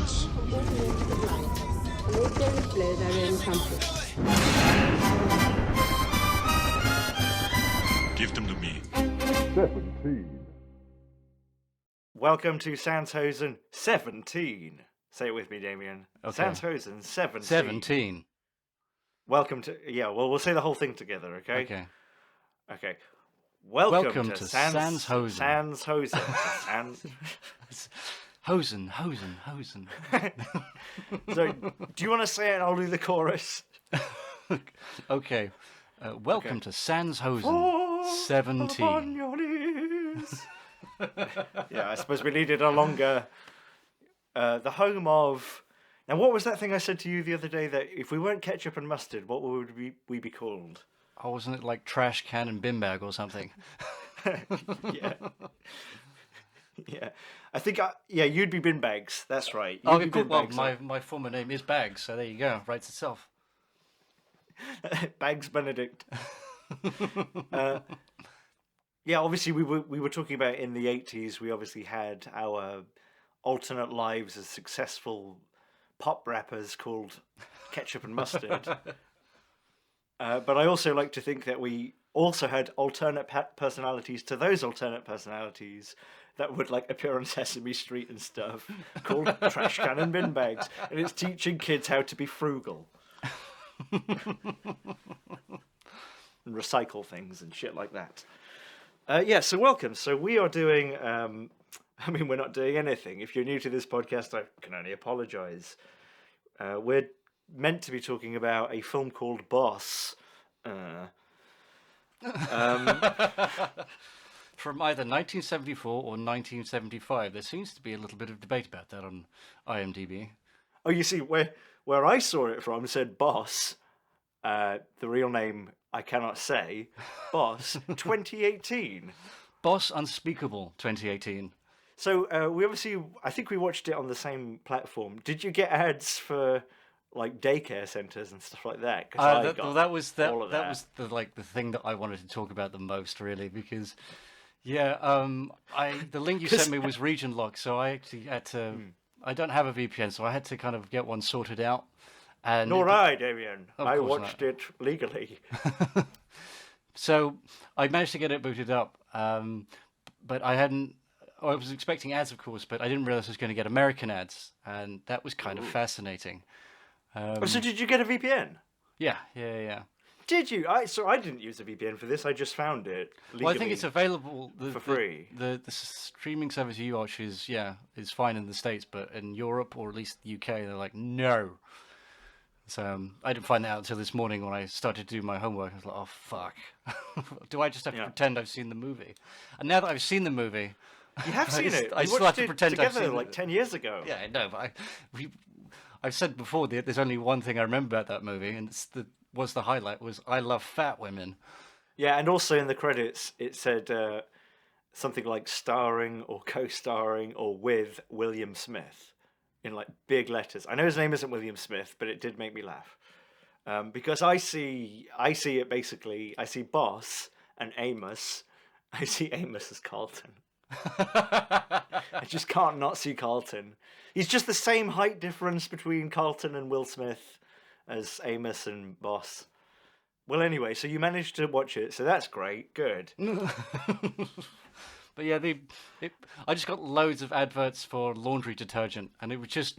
Science. Give them to me. 17. Welcome to Hosen 17. Say it with me, Damien. Okay. Hosen 17. 17. Welcome to... Yeah, well, we'll say the whole thing together, okay? Okay. Okay. Welcome to Sans Hosen. Sans Hosen. Hosen. So, do you want to say it and I'll do the chorus? Okay. Welcome to Sans Hosen Fall 17. upon your knees. Yeah, I suppose we needed a longer... the home of... Now, what was that thing I said to you the other day that if we weren't ketchup and mustard, what would we be called? Oh, wasn't it like trash can and bin bag or something? Yeah. Yeah. I think, you'd be bin bags. That's right. You'd Oh, be cool. bin Well, bags. my former name is Bags, so there you go. Writes itself. Bags Benedict. Yeah, obviously we were talking about in the 80s, we obviously had our alternate lives as successful pop rappers called Ketchup and Mustard. But I also like to think that we also had alternate personalities to those alternate personalities that would like appear on Sesame Street and stuff, called Trash Can and Bin Bags, and it's teaching kids how to be frugal and recycle things and shit like that. So welcome. So we are doing. We're not doing anything. If you're new to this podcast, I can only apologise. We're meant to be talking about a film called Boss. From either 1974 or 1975. There seems to be a little bit of debate about that on IMDb. Oh, you see, where I saw it from said Boss, the real name I cannot say, Boss 2018. Boss Unspeakable 2018. So I think we watched it on the same platform. Did you get ads for like daycare centres and stuff like that? That was the thing that I wanted to talk about the most, really, because the link you sent me was region locked, so I actually had to. I don't have a VPN, so I had to kind of get one sorted out. And Nor I, Damien. Of I course watched it legally. So I managed to get it booted up, but I hadn't. I was expecting ads, of course, but I didn't realize I was going to get American ads, and that was kind of fascinating. So did you get a VPN? Yeah. Did you? So I didn't use a VPN for this. I just found it legally. Well, I think it's available for free. The streaming service you watch is fine in the States, but in Europe or at least the UK, they're like no. So I didn't find that out until this morning when I started to do my homework. I was like, oh fuck, do I just have to pretend I've seen the movie? And now that I've seen the movie, you have seen it. I still have to pretend together I've seen like 10 years ago. Yeah, I know, but I've said before that there's only one thing I remember about that movie, and the highlight was I love fat women. Yeah, and also in the credits it said something like starring or co-starring or with William Smith in like big letters. I know his name isn't William Smith, but it did make me laugh because I see it basically. I see Boss and Amos. I see Amos as Carlton. I just can't not see Carlton. He's just the same height difference between Carlton and Will Smith as Amos and Boss. Well, anyway, so you managed to watch it, so that's great. Good. But yeah, I just got loads of adverts for laundry detergent, and it was just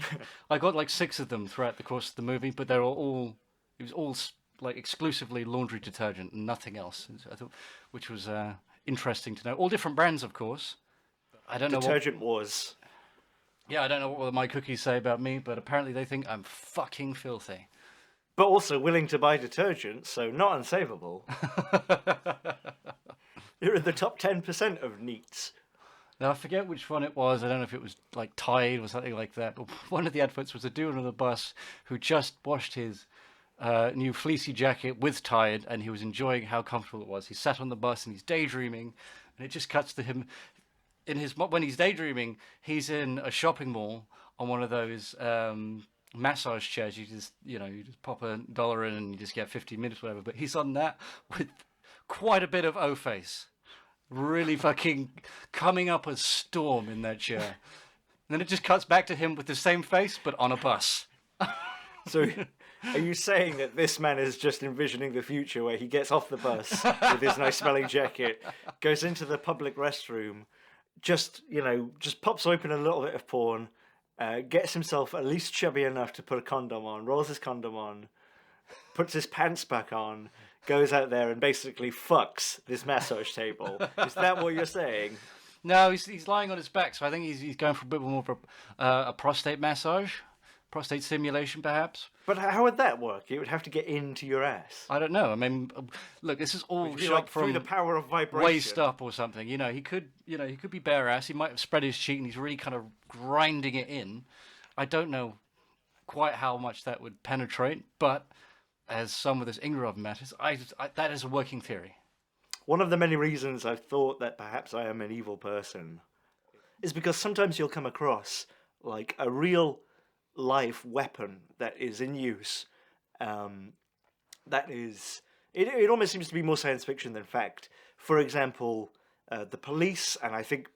I got like 6 of them throughout the course of the movie, but it was all like exclusively laundry detergent and nothing else. I thought, which was interesting to know. All different brands, of course. I don't know Detergent Wars. Yeah, I don't know what my cookies say about me, but apparently they think I'm fucking filthy. But also willing to buy detergent, so not unsavable. You're in the top 10% of neats. Now, I forget which one it was. I don't know if it was like Tide or something like that. But one of the adverts was a dude on the bus who just washed his new fleecy jacket with Tide, and he was enjoying how comfortable it was. He sat on the bus and he's daydreaming, and it just cuts to him. When he's daydreaming, he's in a shopping mall on one of those massage chairs. You just pop $1 in and you just get 15 minutes, whatever. But he's on that with quite a bit of O-face, really fucking coming up a storm in that chair. then it just cuts back to him with the same face, but on a bus. So, are you saying that this man is just envisioning the future where he gets off the bus with his nice smelling jacket, goes into the public restroom, just pops open a little bit of porn, gets himself at least chubby enough to put a condom on, rolls his condom on, puts his pants back on, goes out there and basically fucks this massage table? Is that what you're saying? No, he's lying on his back, so I think he's going for a bit more of a prostate massage. Prostate stimulation, perhaps. But how would that work? It would have to get into your ass. I don't know. I mean, look, this is all shot like from through the power of vibration. Waist up or something. He could be bare ass. He might have spread his cheek and he's really kind of grinding it in. I don't know quite how much that would penetrate, but as some of this Ingrove matters, that is a working theory. One of the many reasons I've thought that perhaps I am an evil person is because sometimes you'll come across like a real life weapon that is in use. It almost seems to be more science fiction than fact. For example, the police, and I think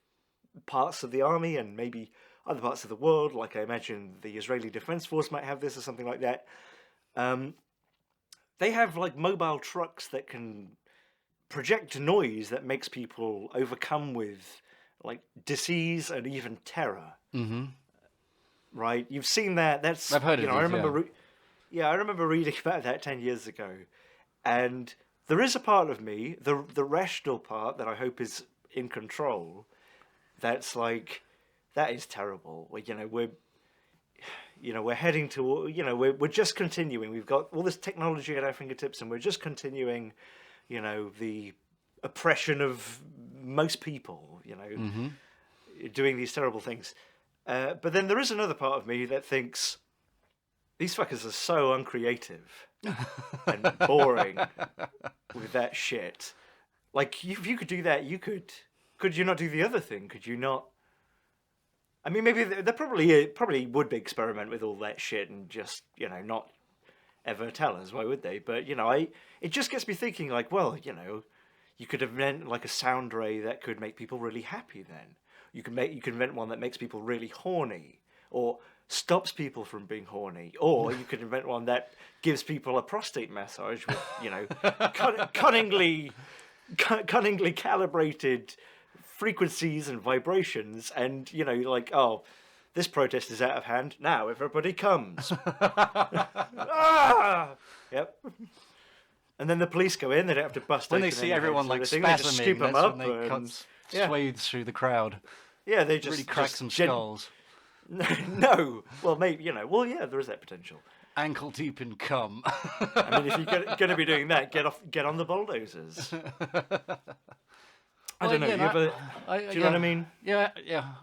parts of the army and maybe other parts of the world, like I imagine the Israeli Defense Force might have this or something like that. They have like mobile trucks that can project noise that makes people overcome with like disease and even terror. Mm-hmm. Right, you've seen that. That's I've heard of it. I remember. I remember reading about that 10 years ago, and there is a part of me, the rational part that I hope is in control. That's like, that is terrible. We're heading to we're just continuing. We've got all this technology at our fingertips, and we're just continuing. The oppression of most people. Mm-hmm. Doing these terrible things. But then there is another part of me that thinks these fuckers are so uncreative and boring with that shit. Like, if you could do that, could you not do the other thing? Could you not? I mean, maybe they probably would experiment with all that shit and just, not ever tell us. Why would they? But, it just gets me thinking like, well, you could invent like a sound ray that could make people really happy then. You can invent one that makes people really horny, or stops people from being horny, or you could invent one that gives people a prostate massage with, cunningly calibrated frequencies and vibrations, and like, oh, this protest is out of hand. Now everybody comes. Ah! Yep. And then the police go in. They don't have to bust. When they see everyone like spasming, that's when they cut swathes through the crowd. Yeah, they just really crack some skulls. No, well, maybe well, yeah, there is that potential. Ankle deep in cum. I mean, if you're going to be doing that, get on the bulldozers. I don't know. Do you know what I mean? Yeah,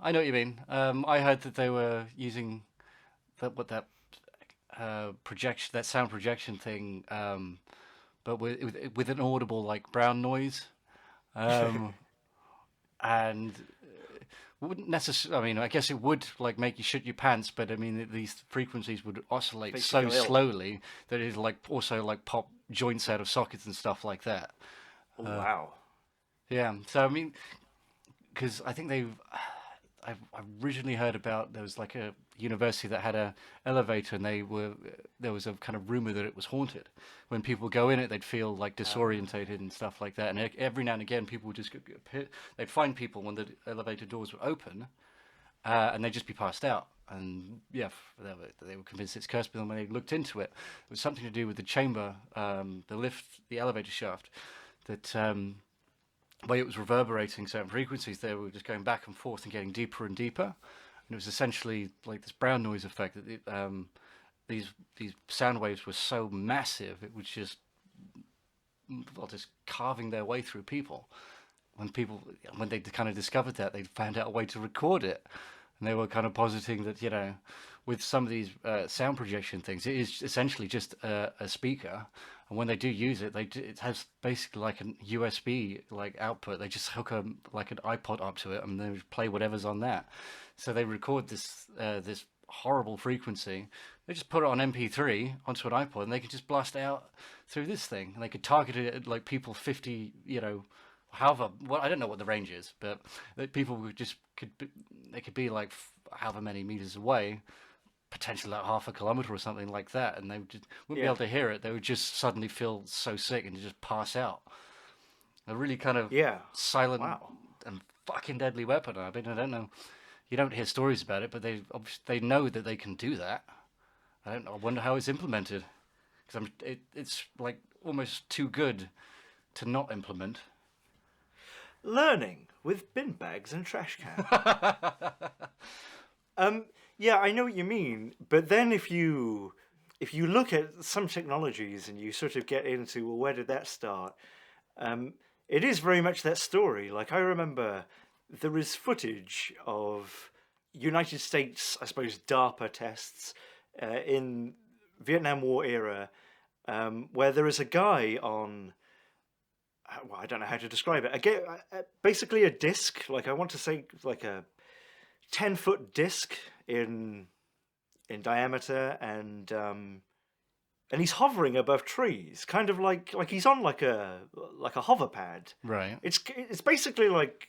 I know what you mean. I heard that they were using that projection, that sound projection thing, but with an audible like brown noise, and wouldn't necessarily. I mean, I guess it would like make you shit your pants, but I mean these frequencies would oscillate so slowly that it like also like pop joints out of sockets and stuff like that. Oh, wow. Yeah. So I mean, because I think I've originally heard about there was like a university that had a elevator, and there was a kind of rumor that it was haunted. When people go in it, they'd feel like disorientated and stuff like that. And every now and again, people would just they'd find people when the elevator doors were open, and they'd just be passed out. And yeah, they were convinced it's cursed. But then when they looked into it, it was something to do with the chamber, the elevator shaft, that. Way it was reverberating certain frequencies, they were just going back and forth and getting deeper and deeper, and it was essentially like this brown noise effect. That these sound waves were so massive, it was just carving their way through people. When they kind of discovered that, they found out a way to record it, and they were kind of positing that with some of these sound projection things, it is essentially just a speaker. And when they do use it, it has basically like a USB like output. They just hook like an iPod up to it, and they play whatever's on that. So they record this horrible frequency. They just put it on MP3 onto an iPod, and they can just blast out through this thing. And they could target it at like people 50, however. Well, I don't know what the range is, but people could be like however many meters away, potentially like half a kilometer or something like that, and they wouldn't be able to hear it. They would just suddenly feel so sick and just pass out. A really kind of silent and fucking deadly weapon. I mean, I don't know. You don't hear stories about it, but they know that they can do that. I wonder how it's implemented, because it's like almost too good to not implement. Learning with bin bags and trash cans. Yeah, I know what you mean, but then if you look at some technologies and you sort of get into, well, where did that start? It is very much that story. Like, I remember there is footage of United States, I suppose, DARPA tests in Vietnam War era, where there is a guy on, well, I don't know how to describe it. Again, basically a disc, like I want to say like a 10-foot disc in diameter, and he's hovering above trees, kind of like he's on like a hover pad. Right. It's basically like,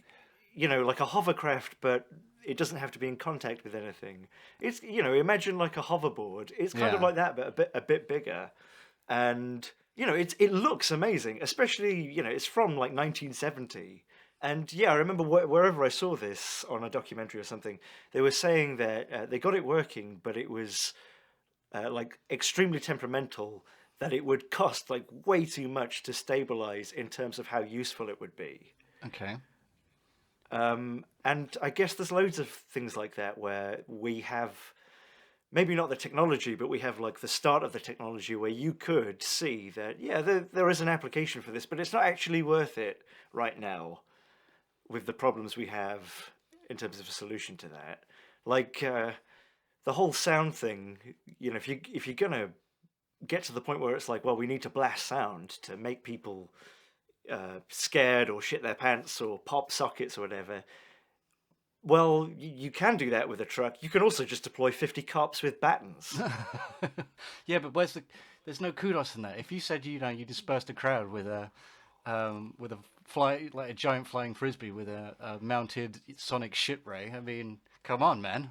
like a hovercraft, but it doesn't have to be in contact with anything. It's, imagine like a hoverboard. It's kind of like that, but a bit bigger. And, it looks amazing, especially, it's from like 1970. And yeah, I remember wherever I saw this on a documentary or something, they were saying that they got it working, but it was like extremely temperamental, that it would cost like way too much to stabilize in terms of how useful it would be. Okay. And I guess there's loads of things like that where we have maybe not the technology, but we have like the start of the technology where you could see that, yeah, there is an application for this, but it's not actually worth it right now with the problems we have in terms of a solution to that. Like the whole sound thing, if you're going to get to the point where it's like, well, we need to blast sound to make people scared or shit their pants or pop sockets or whatever. Well, you can do that with a truck. You can also just deploy 50 cops with batons. Yeah, but there's no kudos in that. If you said you dispersed a crowd with a like a giant flying frisbee with a mounted sonic shit ray, I mean, come on, man.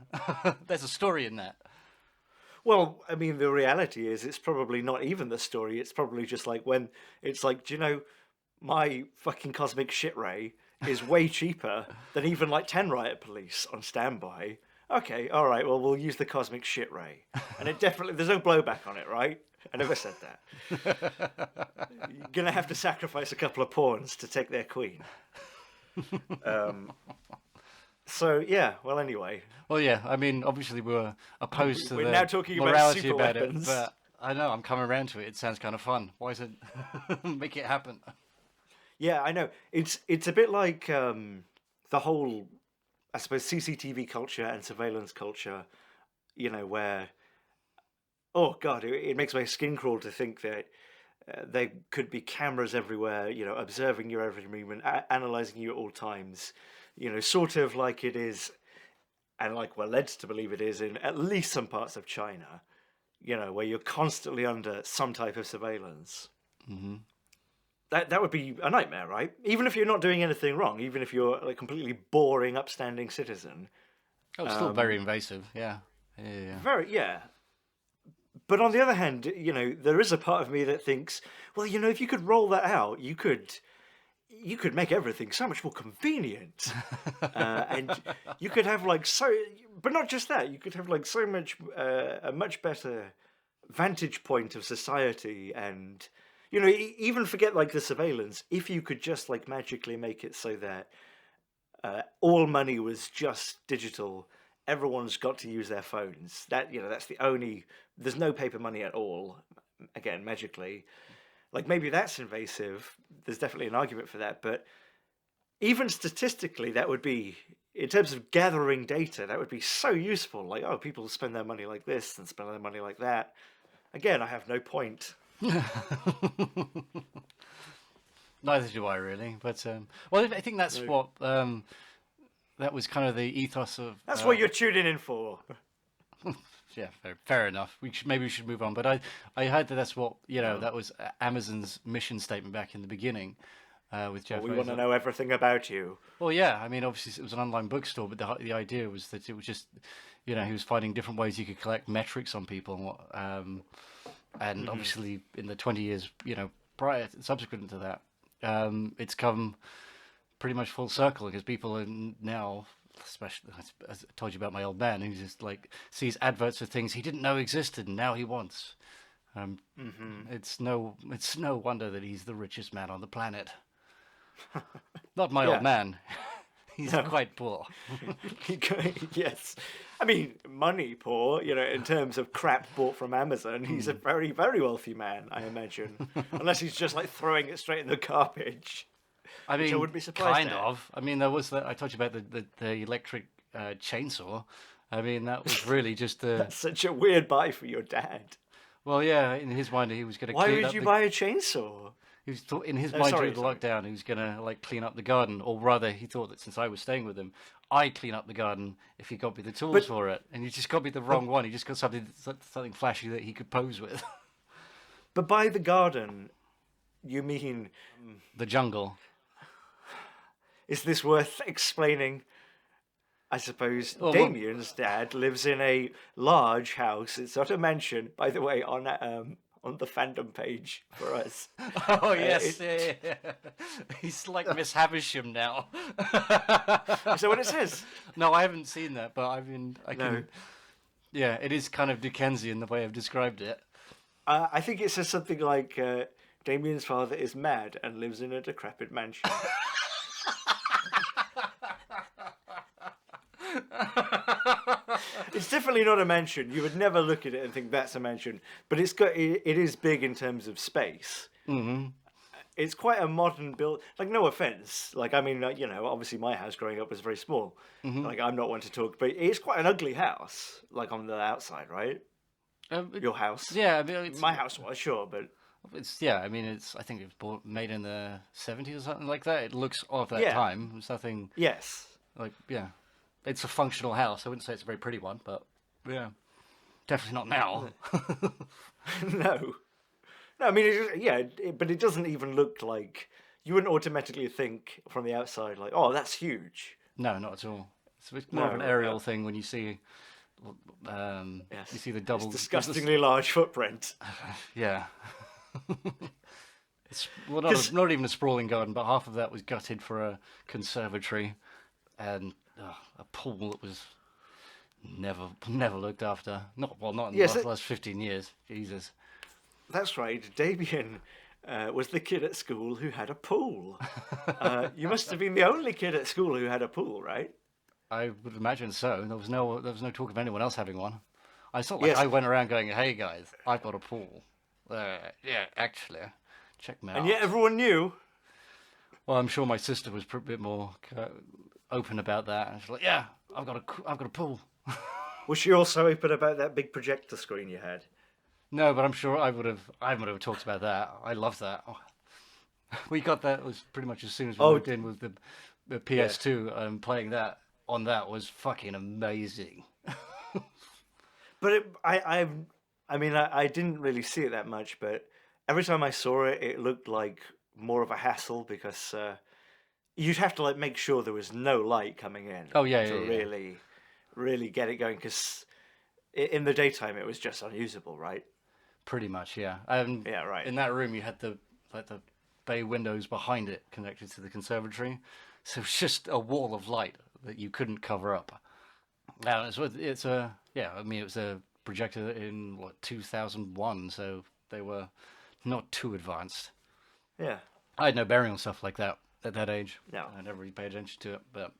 There's a story in that. Well, I mean, the reality is it's probably not even the story. It's probably just like when it's like, do you know, my fucking cosmic shit ray is way cheaper than even like 10 riot police on standby. Okay, all right, well, we'll use the cosmic shit ray. And it definitely, there's no blowback on it, right? I never said that. You're going to have to sacrifice a couple of pawns to take their queen. So, yeah, well, anyway. Well, yeah, I mean, obviously we're opposed to we're the now talking about morality super about weapons. it, but I know, I'm coming around to it. It sounds kind of fun. Why is it... Make it happen. Yeah, I know. It's a bit like the whole, I suppose, CCTV culture and surveillance culture, where, oh God, it makes my skin crawl to think that there could be cameras everywhere, observing your every movement, analyzing you at all times, sort of like it is, and like we're led to believe it is in at least some parts of China, where you're constantly under some type of surveillance. Mm-hmm. That would be a nightmare, right? Even if you're not doing anything wrong, even if you're like completely boring, upstanding citizen. Oh, it's still very invasive, yeah. Yeah. Very, yeah. But on the other hand, there is a part of me that thinks, well, if you could roll that out, you could make everything so much more convenient, and you could have like but not just that. You could have like so much a much better vantage point of society, and even forget like the surveillance. If you could just like magically make it so that all money was just digital. Everyone's got to use their phones. That's the only. There's no paper money at all. Again, magically, like maybe that's invasive. There's definitely an argument for that. But even statistically, that would be, in terms of gathering data, that would be so useful. Like, oh, people spend their money like this and spend their money like that. Again, I have no point. Neither do I really. But well, I think that's what. That was kind of the ethos of... That's what you're tuning in for. Yeah, fair enough. Maybe we should move on. But I heard that that's what, that was Amazon's mission statement back in the beginning. with Jeff We want to Bezos. know everything about you. Well, yeah, I mean, obviously it was an online bookstore, but the idea was that it was just, he was finding different ways you could collect metrics on people, and obviously in the 20 years, prior, subsequent to that, it's come pretty much full circle because people are now, especially as I told you about my old man, who just like sees adverts for things he didn't know existed and now he wants. It's no wonder that he's the richest man on the planet. Not my old man. He's quite poor. Yes. I mean, money poor, in terms of crap bought from Amazon. He's a very, very wealthy man, I imagine. Unless he's just like throwing it straight in the garbage. I mean, I wouldn't be surprised kind at. of. I mean, there was I told you about the electric chainsaw. I mean, that was really just the. That's such a weird buy for your dad. Well, yeah, in his mind, he was going to. Why would you buy a chainsaw? He was in his mind sorry, during the lockdown, he was going to like clean up the garden, or rather, he thought that since I was staying with him, I'd clean up the garden if he got me the tools for it, and he just got me the wrong one. He just got something flashy that he could pose with. But by the garden, you mean The jungle. Is this worth explaining? I suppose Damien's dad lives in a large house. It's not a mansion, by the way, on the fandom page for us. Oh yes, yeah. He's like Miss Havisham now. Is that what it says? No, I haven't seen that, but I can. No. Yeah, it is kind of Dickensian the way I've described it. I think it says something like Damien's father is mad and lives in a decrepit mansion. It's definitely not a mansion. You would never look at it and think that's a mansion. But it is big in terms of space. Mm-hmm. It's quite a modern build. Like, no offense. Like, I mean, obviously my house growing up was very small. Mm-hmm. Like, I'm not one to talk, but it's quite an ugly house. Like on the outside, right? Your house. Yeah, I mean, my house was sure, but I mean, I think it was made in the 70s or something like that. It looks of that time. It's nothing. Yes. Like, yeah. It's a functional house. I wouldn't say it's a very pretty one, but yeah, definitely not now. No, I mean, but it doesn't even look like you wouldn't automatically think from the outside like, oh, that's huge. No, not at all. It's more of an aerial thing when you see, you see the double. It's disgustingly large footprint. Yeah. It's not even a sprawling garden, but half of that was gutted for a conservatory, and a pool that was never looked after. Not in the last 15 years. Jesus. That's right. Damien was the kid at school who had a pool. You must have been the only kid at school who had a pool, right? I would imagine so. There was no talk of anyone else having one. I went around going, "Hey guys, I've got a pool." Yeah, actually, check me out. And yet everyone knew. Well, I'm sure my sister was a bit more open about that. And she's like, "Yeah, I've got a pool." Was she also open about that big projector screen you had? No, but I'm sure I would have talked about that. I love that. We got that. It was pretty much as soon as we moved in with the PS2, and playing that on that was fucking amazing. But I didn't really see it that much, but every time I saw it, it looked like more of a hassle because you'd have to like make sure there was no light coming in. Oh yeah, to really get it going, because in the daytime it was just unusable, right? Pretty much, yeah. Yeah, right. In that room, you had the bay windows behind it connected to the conservatory, so it's just a wall of light that you couldn't cover up. Now it was a projector in 2001, so they were not too advanced. Yeah. I had no bearing on stuff like that at that age. No. I never really paid attention to it, but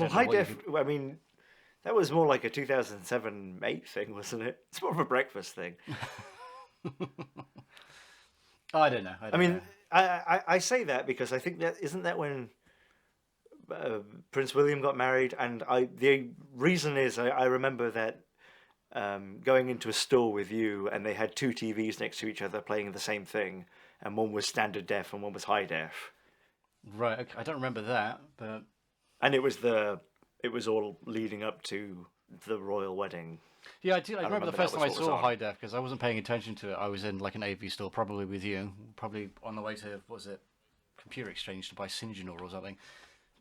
high def. I mean, that was more like a 2007-8 thing, wasn't it? It's more of a breakfast thing. I don't know. I mean, I say that because I think that isn't that when Prince William got married, and the reason is I remember that going into a store with you, and they had two TVs next to each other playing the same thing, and one was standard def and one was high def. Right. Okay. I don't remember that, but and it was all leading up to the royal wedding. Yeah, I remember the first time I saw high def because I wasn't paying attention to it. I was in like an AV store, probably with you, probably on the way to computer exchange to buy Sinjanor or something.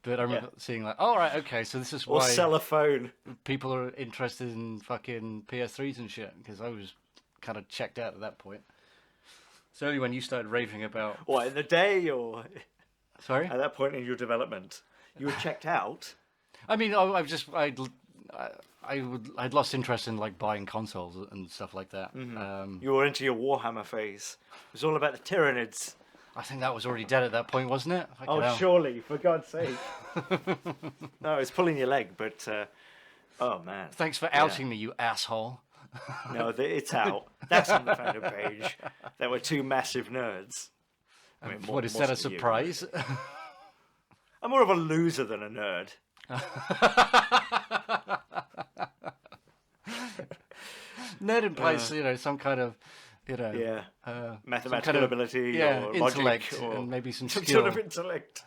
But I remember seeing like, all right, okay, so this is Or why sell a phone. people are interested in fucking PS3s and shit, because I was kind of checked out at that point. It's only when you started raving about... What, in the day or Sorry? at that point in your development? You were checked out? I mean, I'd lost interest in like buying consoles and stuff like that. You were into your Warhammer phase. It was all about the Tyranids. I think that was already dead at that point, wasn't it? Oh, surely, for God's sake. No, it's pulling your leg, but... oh, man. Thanks for outing me, you asshole. No, it's out. That's on the fandom page. There were two massive nerds. I mean, What, is that a surprise? I'm more of a loser than a nerd. Nerd implies, some kind of, mathematical ability or intellect logic or and maybe some some skill. sort of intellect.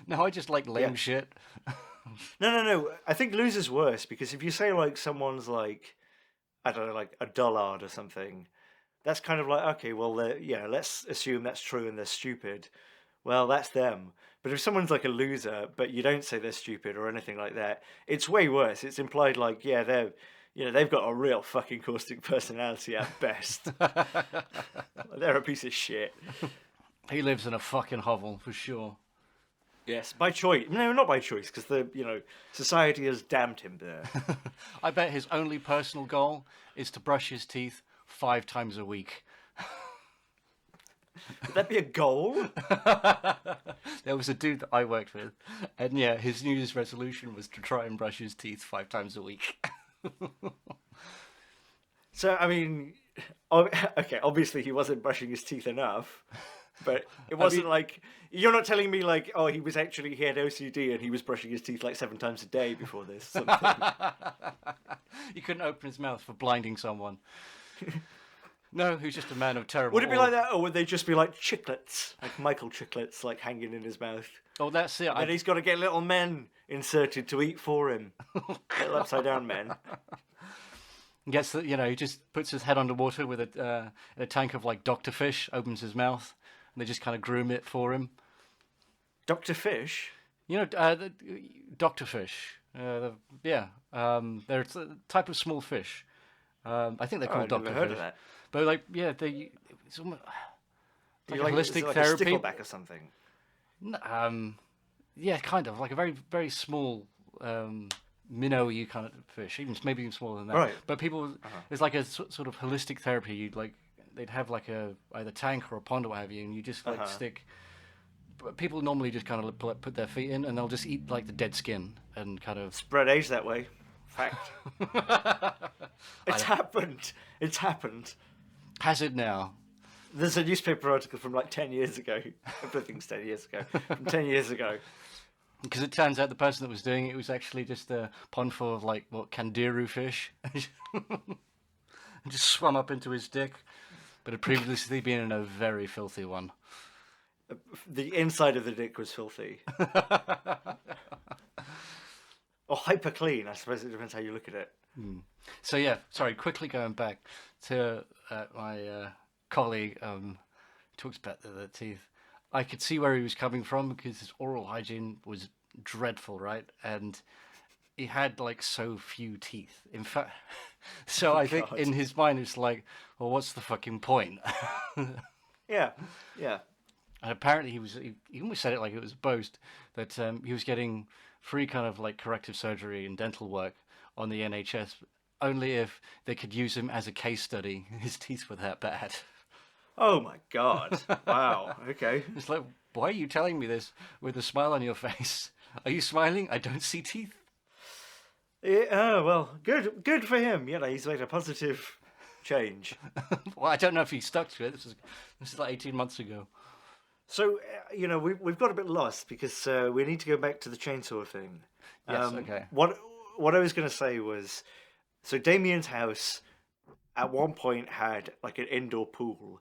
No, I just like lame shit. No. I think loser's worse because if you say like someone's like, I don't know, like a dullard or something, that's kind of like, okay, well, let's assume that's true and they're stupid. Well, that's them. But if someone's like a loser, but you don't say they're stupid or anything like that, it's way worse. It's implied like, they've got a real fucking caustic personality at best. They're a piece of shit. He lives in a fucking hovel for sure. Yes, by choice. No, not by choice, because society has damned him there. I bet his only personal goal is to brush his teeth 5 times a week. Would that be a goal? There was a dude that I worked with, and his New Year's resolution was to try and brush his teeth 5 times a week. So, I mean, okay, obviously he wasn't brushing his teeth enough, but it wasn't like, you're not telling me like, oh, he had OCD and he was brushing his teeth like 7 times a day before this. Something. He couldn't open his mouth for blinding someone. No, he's just a man of terrible... Would it be like that, or would they just be like chiclets, like Michael chiclets, like hanging in his mouth? Oh, that's it. And he's got to get little men inserted to eat for him. Little upside down men. Gets the, he just puts his head underwater with a tank of like Dr. Fish, opens his mouth, and they just kind of groom it for him. Dr. Fish? The Dr. Fish. They're a type of small fish. I think they're called Dr. I've never heard Fish. of that. But like, it's almost like holistic like therapy. a stickleback or something. Kind of like a very very small minnowy kind of fish, maybe even smaller than that. Right. But people, it's like a sort of holistic therapy. They'd have like either tank or a pond or what have you, and you just like stick. But people normally just kind of put their feet in, and they'll just eat like the dead skin and kind of spread age that way. Fact. It's happened. It's happened. Has it now? There's a newspaper article from like 10 years ago. Everything's 10 years ago. From 10 years ago. Because it turns out the person that was doing it was actually just a pond full of like kangaroo fish. And just swam up into his dick, but had previously been in a very filthy one. The inside of the dick was filthy. Or hyper clean, I suppose it depends how you look at it. So quickly going back to my colleague talks about the teeth. I could see where he was coming from because his oral hygiene was dreadful, right? And he had like so few teeth. In fact, so I think in his mind it's like, well, what's the fucking point? Yeah. And apparently he almost said it like it was a boast that he was getting free kind of like corrective surgery and dental work on the NHS only if they could use him as a case study. His teeth were that bad. Oh my God. Wow. Okay. It's like, why are you telling me this with a smile on your face? Are you smiling? I don't see teeth. Yeah, well, good for him. He's made a positive change. Well, I don't know if he stuck to it. This is like 18 months ago. So, we've got a bit lost because we need to go back to the chainsaw thing. Yes, okay. What I was going to say was, so Damien's house at one point had like an indoor pool.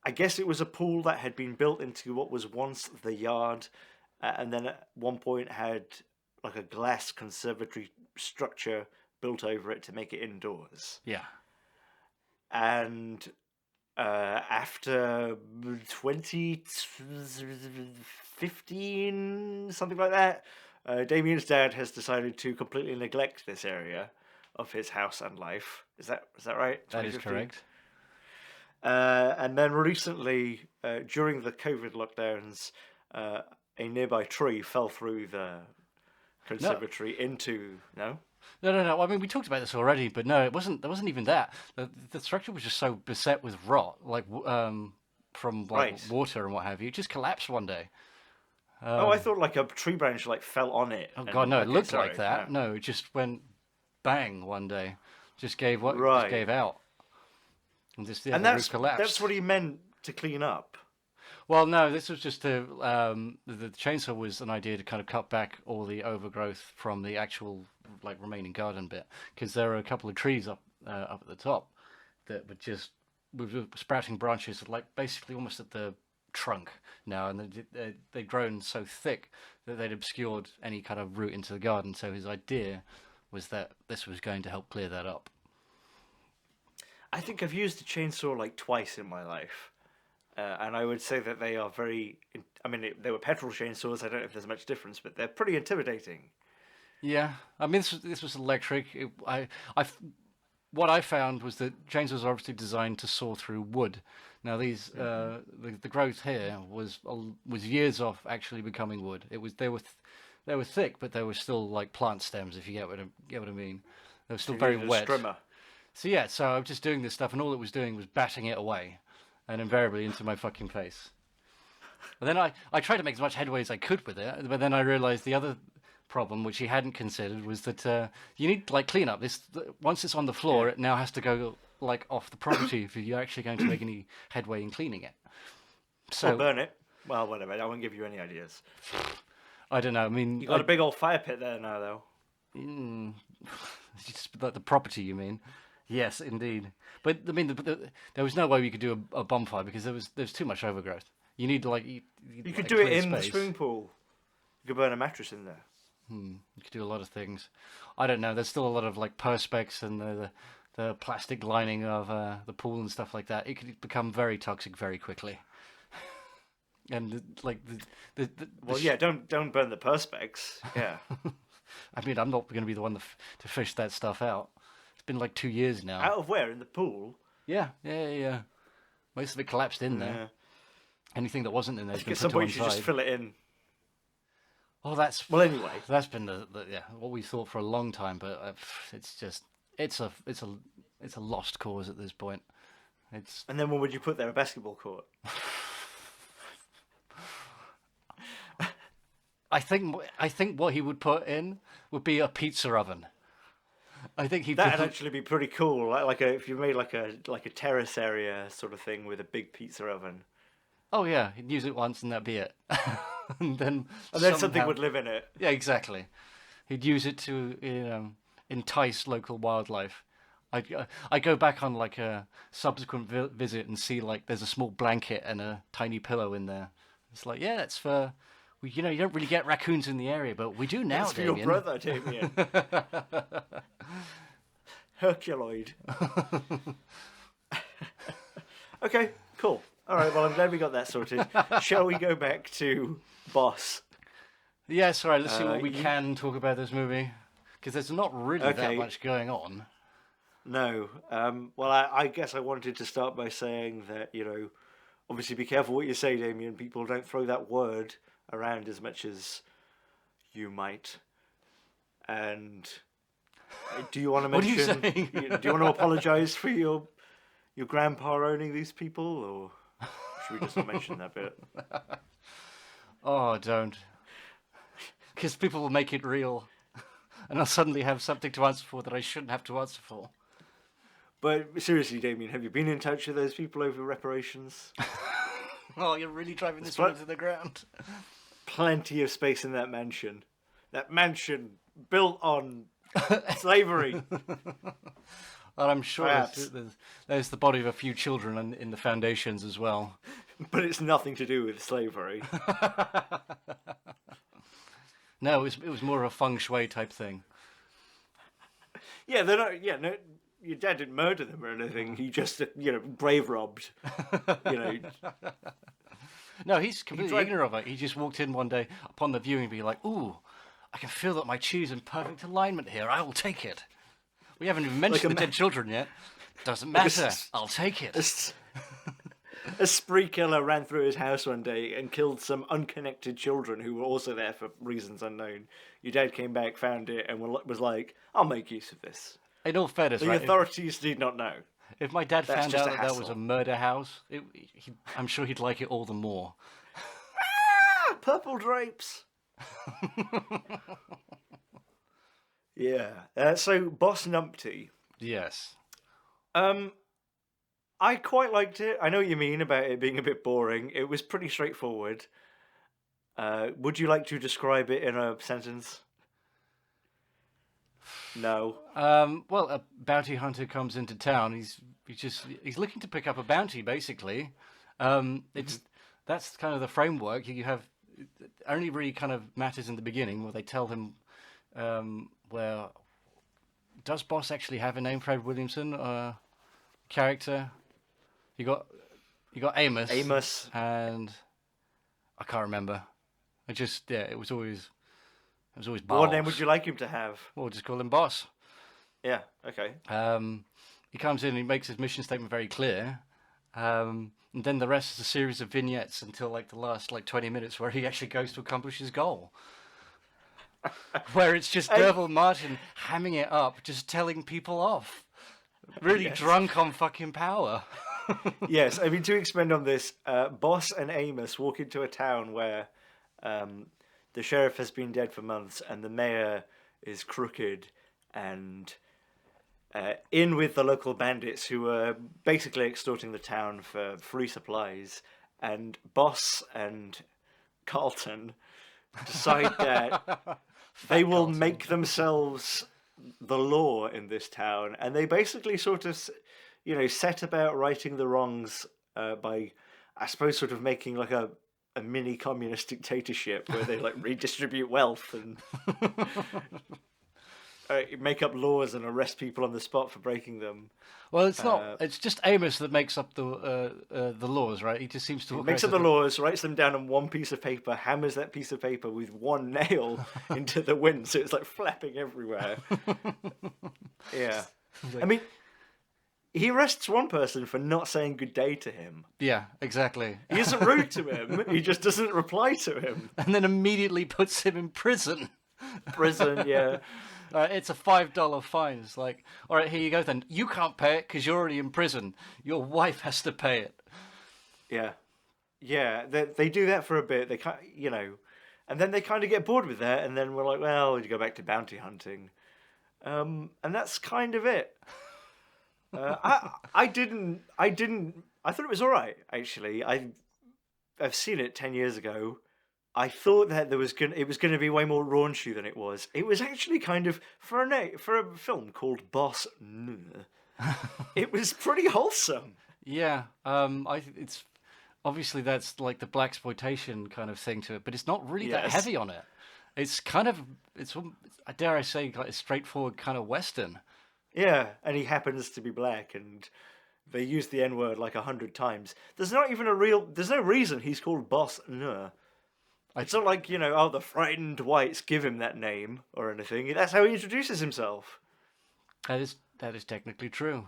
I guess it was a pool that had been built into what was once the yard, and then at one point had like a glass conservatory structure built over it to make it indoors. Yeah. And after 2015, something like that, Damien's dad has decided to completely neglect this area of his house and life. Is that right? That is 2015? correct. And then recently, during the COVID lockdowns, a nearby tree fell through the conservatory into... No? No. I mean, we talked about this already, but no, it wasn't. There wasn't even that. The structure was just so beset with rot, like from like water and what have you. It just collapsed one day. I thought like a tree branch like fell on it. Oh God, no! It looked like that. No, it just went bang one day. Just gave just gave out. And just the roof collapsed. That's what he meant to clean up. Well, no, this was just the chainsaw was an idea to kind of cut back all the overgrowth from the actual like remaining garden bit, because there are a couple of trees up at the top that were just with sprouting branches like basically almost at the trunk now, and they'd grown so thick that they'd obscured any kind of route into the garden. So his idea was that this was going to help clear that up. I think I've used a chainsaw like twice in my life. And I would say that they are very... I mean, they were petrol chainsaws. I don't know if there's much difference, but they're pretty intimidating. Yeah. I mean, this was electric. What I found was that chainsaws are obviously designed to saw through wood. Now, these the growth here was years off actually becoming wood. They were thick, but they were still like plant stems, if you get what I mean. They were still very wet. Strimmer. So yeah, so I was just doing this stuff, and all it was doing was batting it away. And invariably into my fucking face. And then I tried to make as much headway as I could with it, but then I realised the other problem, which he hadn't considered, was that you need like clean up. Once it's on the floor, it now has to go like off the property if you're actually going to make any headway in cleaning it. So or burn it. Well, whatever. I won't give you any ideas. I don't know. I mean, you got a big old fire pit there now, though. Just the property, you mean? Yes, indeed. But I mean, there was no way we could do a bonfire because there's too much overgrowth. You need to like you could do it in the swimming pool. You could burn a mattress in there. You could do a lot of things. I don't know. There's still a lot of like perspex and the plastic lining of the pool and stuff like that. It could become very toxic very quickly. And like don't burn the perspex. Yeah. I mean, I'm not going to be the one to fish that stuff out. It's been like 2 years now. Out of where? In the pool? Yeah. Most of it collapsed in there. Yeah. Anything that wasn't in there has been put to one side. At some point, you should just fill it in. Well, anyway, that's been what we thought for a long time, but it's a lost cause at this point. And then what would you put there? A basketball court? I think what he would put in would be a pizza oven. I think that'd actually be pretty cool. Like if you made like a terrace area sort of thing with a big pizza oven. Oh yeah, he'd use it once and that'd be it. and then something would live in it. Yeah, exactly. He'd use it to entice local wildlife. I go back on like a subsequent visit and see like there's a small blanket and a tiny pillow in there. It's like, yeah, it's for. You don't really get raccoons in the area, but we do now, It's for Damien. your brother, Damien. Herculoid. Okay, cool. All right, well, I'm glad we got that sorted. Shall we go back to Boss? Yes, all right, let's see what we can talk about this movie. Because there's not really that much going on. No. Well, I guess I wanted to start by saying that, obviously be careful what you say, Damien. People don't throw that word around as much as you might. And do you want to mention? What are you saying? Do you want to apologise for your grandpa owning these people, or should we just not mention that bit? Oh, don't. Because people will make it real, and I'll suddenly have something to answer for that I shouldn't have to answer for. But seriously, Damien, have you been in touch with those people over reparations? Oh, you're really driving this one into the ground. Plenty of space in that mansion. That mansion built on slavery. And I'm sure there's the body of a few children in the foundations as well. But it's nothing to do with slavery. No, it was more of a feng shui type thing. Yeah, they're not. Yeah, your dad didn't murder them or anything. He just, grave robbed. No, he's completely ignorant of it. He just walked in one day upon the viewing, be like, "Ooh, I can feel that my chi's in perfect alignment here. I will take it." We haven't even mentioned the dead children yet. Doesn't matter. I'll take it. A spree killer ran through his house one day and killed some unconnected children who were also there for reasons unknown. Your dad came back, found it, and was like, "I'll make use of this." In all fairness, the authorities did not know. If my dad found out that was a murder house, I'm sure he'd like it all the more. Purple drapes. Yeah. So, Boss Numpty. Yes. I quite liked it. I know what you mean about it being a bit boring. It was pretty straightforward. Would you like to describe it in a sentence? No. Well, a bounty hunter comes into town. He's looking to pick up a bounty, basically. That's kind of the framework. You have only really kind of matters in the beginning where they tell him where does Boss actually have a name, Fred Williamson character? You got Amos, and I can't remember. It was always Boss. What name would you like him to have? We'll just call him Boss. Yeah, okay. He comes in and he makes his mission statement very clear. And then the rest is a series of vignettes until the last 20 minutes where he actually goes to accomplish his goal. Where it's just Derville Martin hamming it up, just telling people off. Really drunk on fucking power. Yes, I mean, to expand on this, Boss and Amos walk into a town where the sheriff has been dead for months and the mayor is crooked and in with the local bandits who are basically extorting the town for free supplies. And Boss and Carlton decide that they will make themselves the law in this town, and they basically sort of, set about righting the wrongs by, I suppose, sort of making a mini communist dictatorship where they redistribute wealth and make up laws and arrest people on the spot for breaking them. Well, it's not. It's just Amos that makes up the laws, right? He just seems to makes up the laws, writes them down on one piece of paper, hammers that piece of paper with one nail into the wind, so it's flapping everywhere. Yeah, I mean, he arrests one person for not saying good day to him. Yeah, exactly. He isn't rude to him. He just doesn't reply to him, and then immediately puts him in prison. Yeah. It's a $5 fine. It's all right, here you go then. You can't pay it because you're already in prison. Your wife has to pay it. Yeah. Yeah, they do that for a bit. They can't, and then they kind of get bored with that, and then we're like, well, we go back to bounty hunting. And that's kind of it. I thought it was all right, actually. I've seen it 10 years ago. I thought that it was going to be way more raunchy than it was. It was actually kind of for a film called Boss. It was pretty wholesome. Yeah, it's obviously that's the blaxploitation kind of thing to it, but it's not really that heavy on it. It's kind of dare I say a straightforward kind of Western. Yeah, and he happens to be black, and they use the N-word 100 times. There's no reason he's called Boss. It's not the frightened whites give him that name or anything. That's how he introduces himself. That is technically true.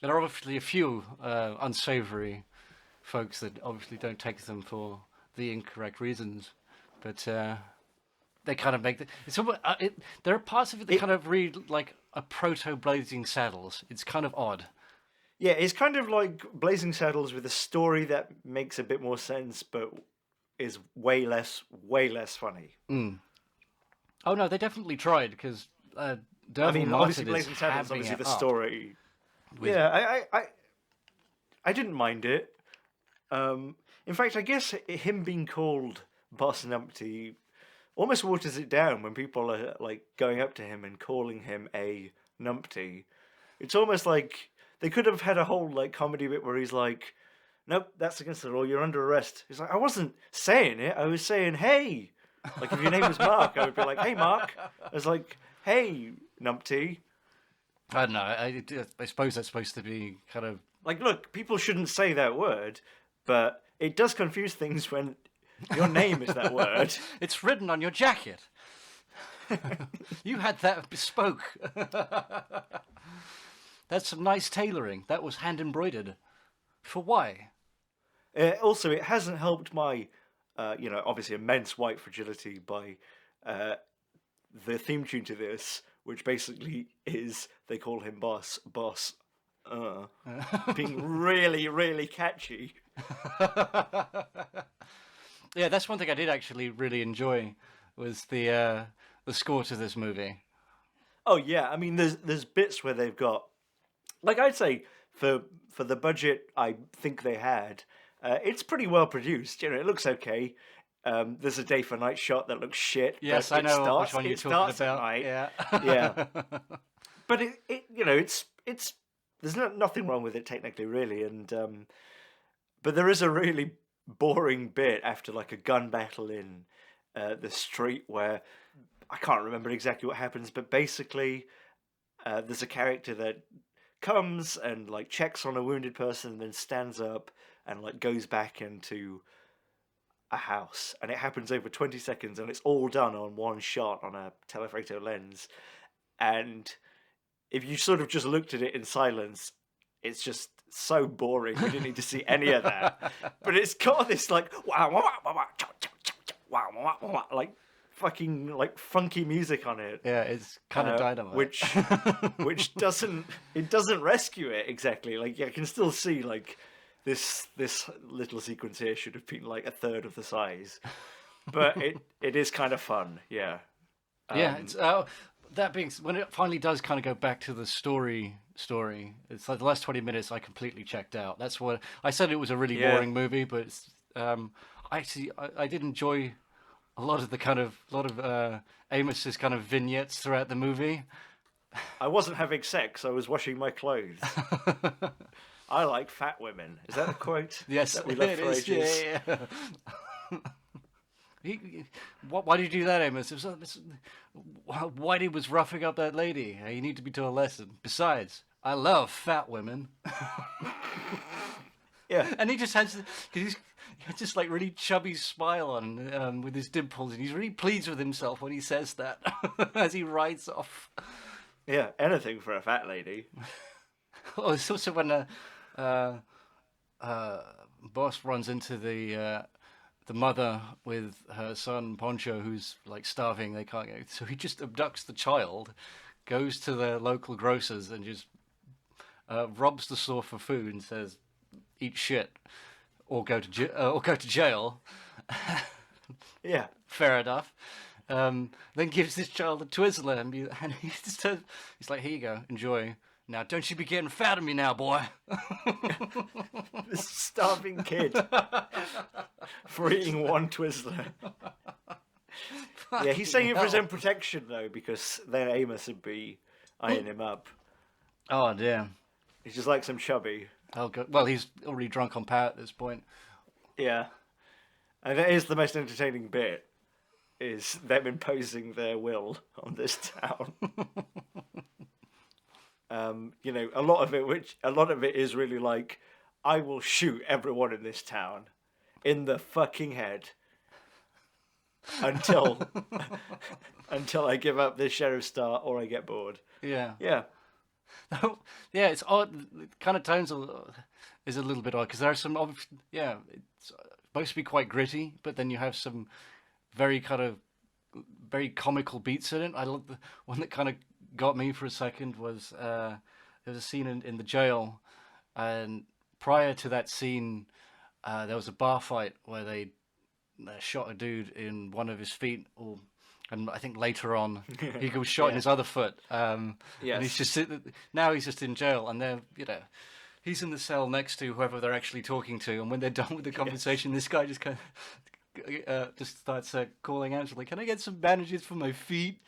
There are obviously a few unsavory folks that obviously don't take them for the incorrect reasons, but they kind of make there are parts of it that kind of read like a proto-Blazing Saddles. It's kind of odd. Yeah, it's kind of like Blazing Saddles with a story that makes a bit more sense, but is way less funny. Mm. Oh no, they definitely tried because obviously Blazing Saddles, obviously the story. Yeah, I didn't mind it. In fact, I guess him being called Boss Numpty almost waters it down when people are going up to him and calling him a numpty. It's almost like they could have had a whole comedy bit where he's like, nope, that's against the law, you're under arrest. He's like, I wasn't saying it, I was saying, hey. If your name was Mark, I would be like, hey, Mark. I was like, hey, Numpty. I don't know. I suppose that's supposed to be kind of. Like, look, people shouldn't say that word, but it does confuse things when your name is that word. It's written on your jacket. You had that bespoke. That's some nice tailoring. That was hand embroidered. For why? Also, it hasn't helped my, obviously immense white fragility by the theme tune to this, which basically is, they call him Boss, being really, really catchy. Yeah, that's one thing I did actually really enjoy, was the score to this movie. Oh yeah, I mean, there's bits where they've got, like, I'd say for the budget I think they had, it's pretty well produced. You know, it looks okay. There's a day for night shot that looks shit. Yes, but I know which one you're it talking starts at about. night. Yeah, Yeah. But it's there's nothing wrong with it technically, really, and but there is a really boring bit after like a gun battle in the street where I can't remember exactly what happens, but basically there's a character that comes and like checks on a wounded person and then stands up and like goes back into a house, and it happens over 20 seconds, and it's all done on one shot on a telephoto lens. And if you sort of just looked at it in silence, it's just so boring. We didn't need to see any of that. But it's got this like like fucking like funky music on it. yeah, it's kind of dynamite. which doesn't rescue it exactly. Like, I can still see like this little sequence here should have been like a third of the size, but it is kind of fun. Yeah. Yeah, it's that being when it finally does kind of go back to the story. It's like the last 20 minutes I completely checked out. That's what I said. It was a really boring movie, but it's, actually I did enjoy a lot of Amos's kind of vignettes throughout the movie. I wasn't having sex. I was washing my clothes. I like fat women. Is that a quote? Yes, that we left for ages? Yeah. Why did you do that, Amos? Whitey was roughing up that lady. You need to be taught a lesson. Besides, I love fat women. Yeah. And he just has just like really chubby smile on with his dimples, and he's really pleased with himself when he says that as he rides off. Yeah, anything for a fat lady. Oh, it's also when Boss runs into the mother with her son Poncho, who's like starving. They can't go, so he just abducts the child, goes to the local grocers, and just robs the store for food and says, "Eat shit, or go to jail." Yeah, fair enough. Then gives this child a Twizzler, and he's like, "Here you go, enjoy. Now, don't you be getting fat on me now, boy." This starving kid for eating one Twizzler. Yeah, he's saying it for his own protection, though, because then Amos would be eyeing him up. Oh, dear. He's just like some chubby. Oh, God. Well, he's already drunk on power at this point. Yeah. And that is the most entertaining bit, is them imposing their will on this town. A lot of it is really like, I will shoot everyone in this town in the fucking head until I give up this sheriff's star or I get bored. Yeah. Yeah. Yeah, it's odd. It kind of tones is a little bit odd because there are some. It's supposed to be quite gritty, but then you have some very comical beats in it. I love the one that kind of got me for a second was there was a scene in the jail, and prior to that scene, there was a bar fight where they shot a dude in one of his feet, and I think later on he was shot in his other foot. And he's just he's just in jail, and they're he's in the cell next to whoever they're actually talking to, and when they're done with the conversation, this guy just kind just starts calling out, she's like, "Can I get some bandages for my feet?"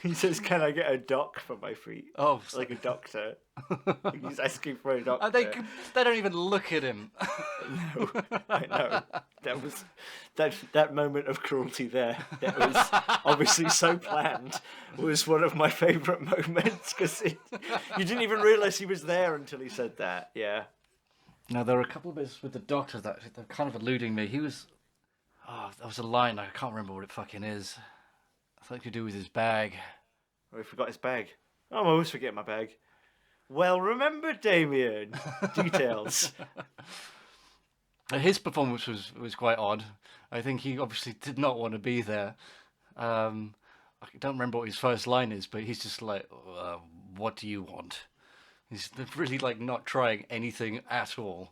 He says, "Can I get a doc for my feet?" Oh, Like a doctor. He's asking for a doctor. and they don't even look at him. No, I know. That was that moment of cruelty there. That was obviously so planned. Was one of my favourite moments because you didn't even realise he was there until he said that. Yeah. Now there were a couple of bits with the doctor that they're kind of eluding me. He was, that was a line I can't remember what it fucking is. Something to do with his bag. Oh, he forgot his bag. Oh, I always forget my bag. Well remembered, Damien. Details. His performance was quite odd. I think he obviously did not want to be there. I don't remember what his first line is, but he's just like, "What do you want?" He's really like not trying anything at all.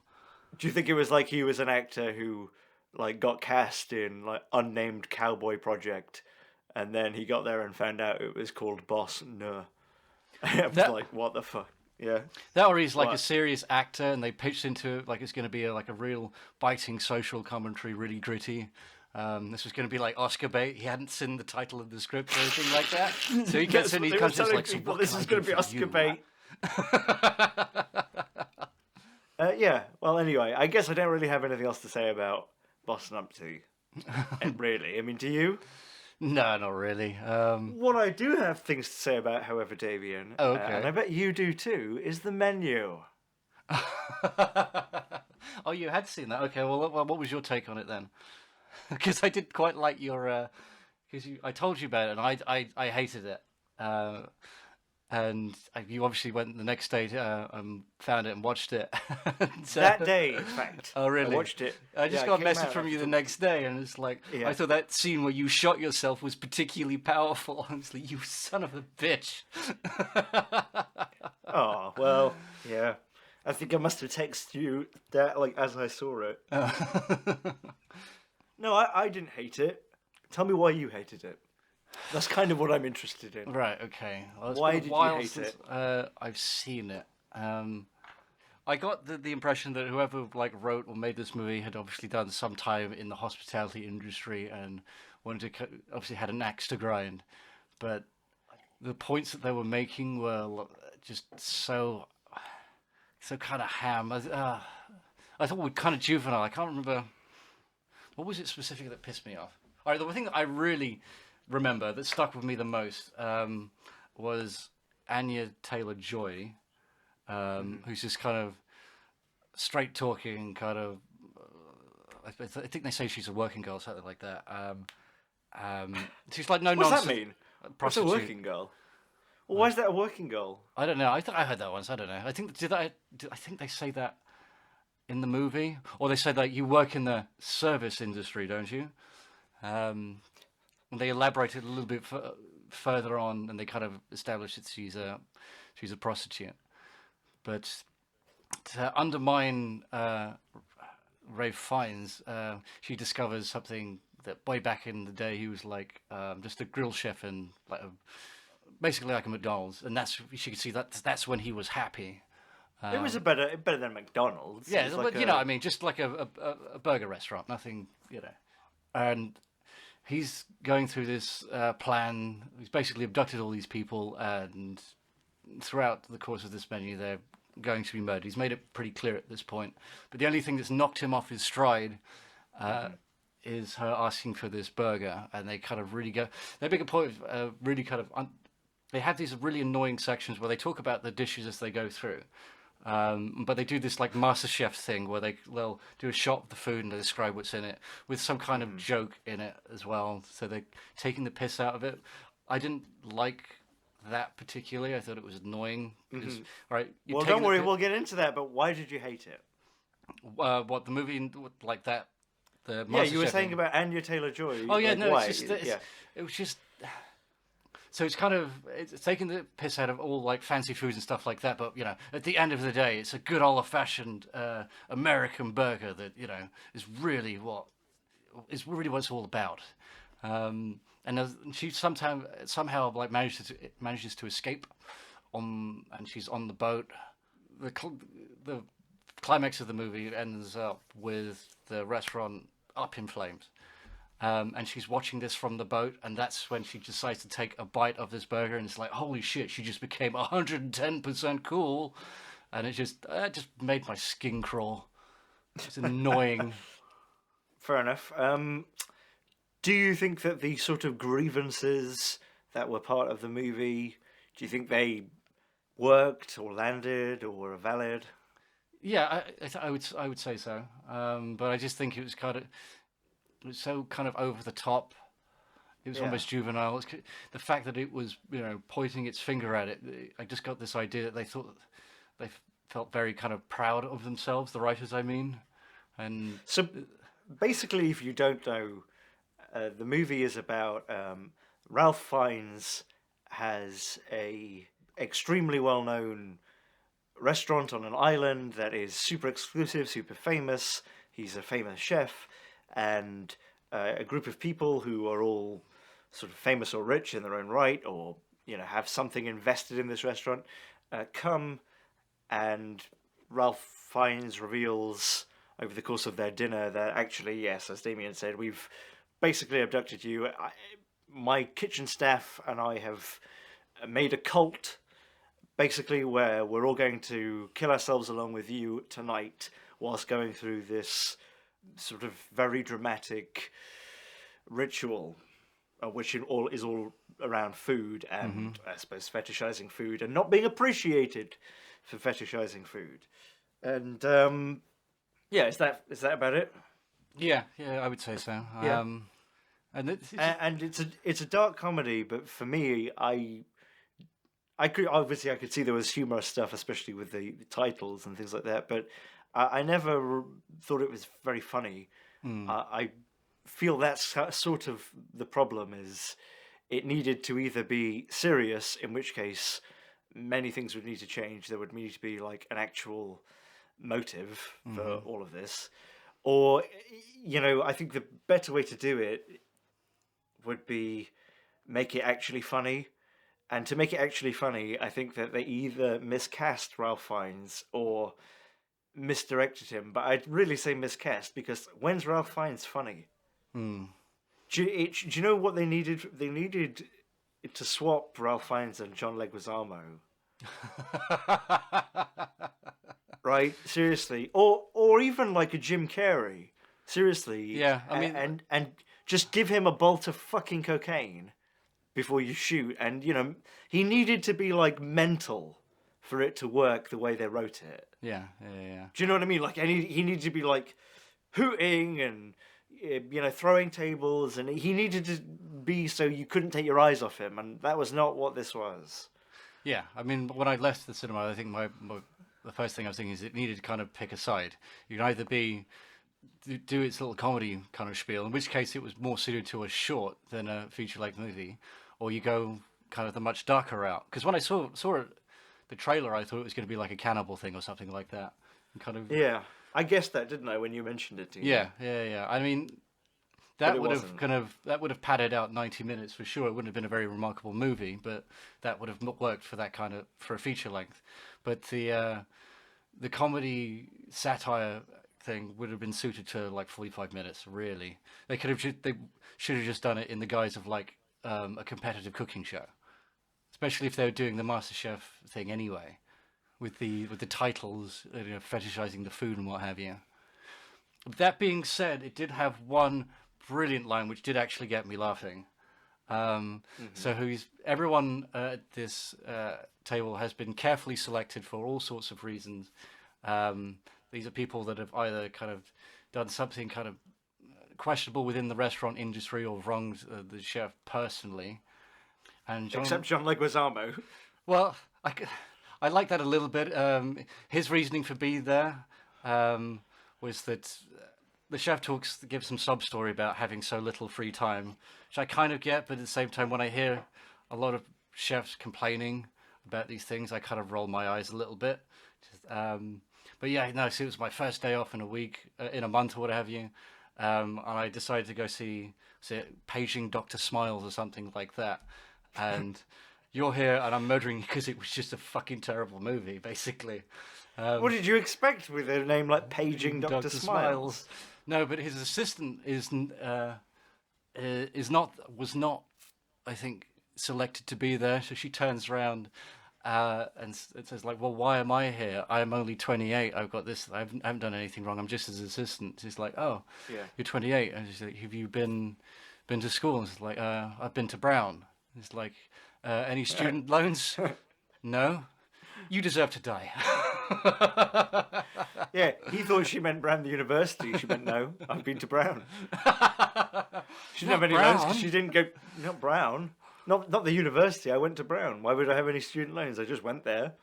Do you think it was like he was an actor who like got cast in like unnamed cowboy project, and then he got there and found out it was called Boss No? I was like, what the fuck? Yeah. That or he's like a serious actor, and they pitched into it like it's going to be like a real biting social commentary, really gritty. This was going to be like Oscar bait. He hadn't seen the title of the script or anything like that, so he gets in. He comes in like, "So what this can is I going do to be for Oscar you?" bait. Yeah. Well, anyway, I guess I don't really have anything else to say about Boss Numpty. Really, I mean, do you? No, not really. What I do have things to say about, however, Davian, Oh, okay. and I bet you do too, is the menu. Oh, you had seen that? Okay. Well, what was your take on it then? Because I did quite like your. Because I told you about it, and I hated it. And you obviously went the next day and found it and watched it. So, That day, in fact. Oh, really? I watched it. I just Yeah, got it a came message out from you after- the next day, and it's like, Yeah. I thought that scene where you shot yourself was particularly powerful. I was like, you son of a bitch. Oh, well, yeah. I think I must have texted you that, like, as I saw it. No, I didn't hate it. Tell me why you hated it. That's kind of what I'm interested in. Right, okay. Well, it's Why been a did you while hate since, it? I've seen it. I got the impression that whoever like wrote or made this movie had obviously done some time in the hospitality industry and wanted to obviously had an axe to grind, but the points that they were making were just so kind of ham. I thought we were kind of juvenile. I can't remember what was it specifically that pissed me off. All right, the thing that I really remember that stuck with me the most was Anya Taylor-Joy. Who's just kind of straight talking, kind of. I think they say she's a working girl, something like that. She's like no What's nonsense. that mean? What's a Prostitute. working girl? Well, why is that a working girl? I don't know. I think I heard that once. I don't know. I think I think they say that in the movie, or they said like you work in the service industry, don't you? And they elaborated a little bit further on, and they kind of established that she's a prostitute. But to undermine Rafe Fiennes, she discovers something that way back in the day he was like just a grill chef in like basically like a McDonald's, and she could see that's when he was happy. It was better than McDonald's. Yeah, It was but like you know, I mean, just like a burger restaurant, nothing, you know. And he's going through this plan. He's basically abducted all these people, and throughout the course of this menu, they're going to be murdered. He's made it pretty clear at this point. But the only thing that's knocked him off his stride is her asking for this burger, and they kind of really go. They make a point of really kind of. They have these really annoying sections where they talk about the dishes as they go through. But they do this like MasterChef thing where they'll do a shot of the food and they describe what's in it with some kind of joke in it as well. So they're taking the piss out of it. I didn't like that particularly. I thought it was annoying. Right? Well, don't worry, we'll get into that. But why did you hate it? What the movie like that? The Yeah, you were MasterChef saying thing. about Anya Taylor-Joy. Oh yeah, like, no, why? it's just it was just. So it's kind of it's taking the piss out of all like fancy foods and stuff like that, but you know, at the end of the day, it's a good old-fashioned American burger that you know is really what it's all about. And she somehow like manages to escape and she's on the boat. The climax of the movie ends up with the restaurant up in flames. And she's watching this from the boat, and that's when she decides to take a bite of this burger, and it's like, holy shit, she just became 110% cool. And it just made my skin crawl. It's annoying. Fair enough. Do you think that the sort of grievances that were part of the movie, do you think they worked or landed or were valid? Yeah, I would say so. But I just think it was so kind of over the top. It was almost juvenile. The fact that it was, pointing its finger at it, I just got this idea that they thought they felt very kind of proud of themselves, the writers, I mean. And so basically, if you don't know, the movie is about Ralph Fiennes has a extremely well-known restaurant on an island that is super exclusive, super famous. He's a famous chef, and a group of people who are all sort of famous or rich in their own right, or have something invested in this restaurant, come, and Ralph Fiennes reveals over the course of their dinner that actually, yes, as Damien said, we've basically abducted you. My kitchen staff and I have made a cult, basically, where we're all going to kill ourselves along with you tonight whilst going through this sort of very dramatic ritual, which is all around food and I suppose fetishizing food and not being appreciated for fetishizing food. And is that about it? yeah, I would say so. Yeah. And it's a dark comedy, but for me, I could see there was humorous stuff, especially with the titles and things like that. But I never thought it was very funny. I feel that's sort of the problem. Is it needed to either be serious, in which case many things would need to change. There would need to be like an actual motive for all of this, or I think the better way to do it would be make it actually funny. And to make it actually funny, I think that they either miscast Ralph Fiennes or misdirected him. But I'd really say miscast, because when's Ralph Fiennes funny? Do you know what they needed? They needed to swap Ralph Fiennes and John Leguizamo. Right? Seriously. Or even like a Jim Carrey. Seriously. Yeah, I mean... And just give him a bolt of fucking cocaine before you shoot, and he needed to be like mental for it to work the way they wrote it. Yeah. Do you know what I mean? Like, he needed to be like hooting and throwing tables, and he needed to be so you couldn't take your eyes off him, and that was not what this was. Yeah, I mean, when I left the cinema, I think the first thing I was thinking is it needed to kind of pick a side. You can either do its little comedy kind of spiel, in which case it was more suited to a short than a feature-length movie, or you go kind of the much darker route. Because when I saw it, the trailer, I thought it was going to be like a cannibal thing or something like that. And kind of I guessed that, didn't I, when you mentioned it to me? Yeah. I mean, that would have padded out 90 minutes for sure. It wouldn't have been a very remarkable movie, but that would have worked for that for a feature length. But the comedy satire thing would have been suited to like 45 minutes. Really, they should have just done it in the guise of like a competitive cooking show, especially if they were doing the MasterChef thing anyway, with the titles, fetishizing the food and what have you. That being said, it did have one brilliant line which did actually get me laughing. So everyone at this table has been carefully selected for all sorts of reasons. These are people that have either kind of done something kind of questionable within the restaurant industry or wronged the chef personally. And except John Leguizamo. Well, I like that a little bit. His reasoning for being there was that the chef gives some sob story about having so little free time, which I kind of get, but at the same time, when I hear a lot of chefs complaining about these things, I kind of roll my eyes a little bit. But yeah, no, so it was my first day off in a month or what have you. And I decided to go see Paging Dr. Smiles or something like that. And you're here and I'm murdering you because it was just a fucking terrible movie, basically. What did you expect with a name like Paging Dr. Smiles? No, but his assistant was not, I think, selected to be there. So she turns around and it says like, "Well, why am I here? I am only 28. I've got this. I haven't done anything wrong. I'm just his assistant." She's like, "Oh, Yeah. you're 28." And she's like, "Have you been to school?" And she's like, "I've been to Brown." It's like, "Any student loans?" "No." "You deserve to die." Yeah, he thought she meant Brown the University. She meant, no, I've been to Brown. She didn't have any loans because she didn't go, not Brown. Not the university, I went to Brown. Why would I have any student loans? I just went there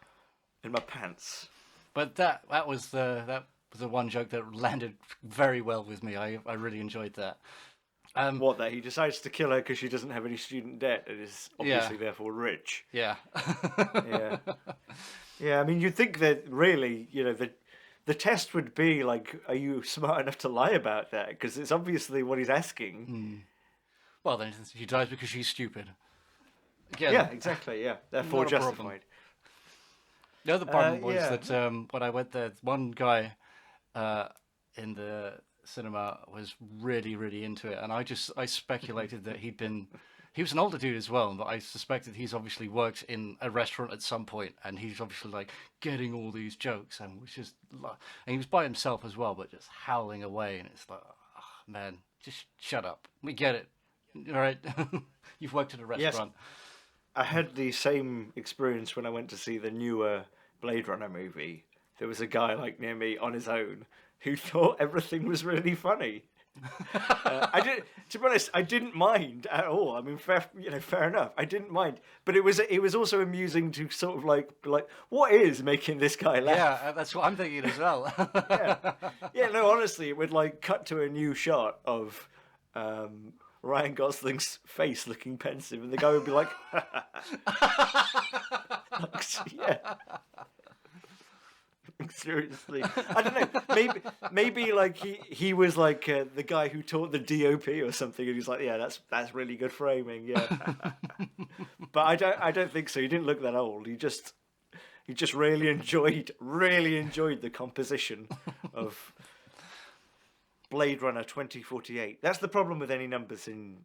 in my pants. But that was the one joke that landed very well with me. I really enjoyed that. What, that he decides to kill her because she doesn't have any student debt and is obviously therefore rich. Yeah. Yeah. Yeah, I mean, you'd think that really, the test would be like, are you smart enough to lie about that? Because it's obviously what he's asking. Well, then she dies because she's stupid. Again, yeah, exactly, yeah. Therefore not a justified. problem. The other problem was yeah. that when I went there, one guy in the cinema was really, really into it. And I speculated that he was an older dude as well, but I suspected he's obviously worked in a restaurant at some point, and he's obviously like getting all these jokes, and he was by himself as well, but just howling away, and it's like, oh, man, just shut up. We get it, all right? You've worked at a restaurant. Yes. I had the same experience when I went to see the newer Blade Runner movie. There was a guy like near me on his own who thought everything was really funny. To be honest, I didn't mind at all. I mean, fair enough. I didn't mind, but it was also amusing to sort of like what is making this guy laugh? Yeah, that's what I'm thinking as well. Yeah. No, honestly, it would like cut to a new shot of Ryan Gosling's face looking pensive, and the guy would be like, yeah. Seriously, I don't know. Maybe like he was like the guy who taught the DOP or something, and he's like, yeah, that's really good framing, yeah. But I don't think so. He didn't look that old. He just really enjoyed the composition of Blade Runner 2048. That's the problem with any numbers in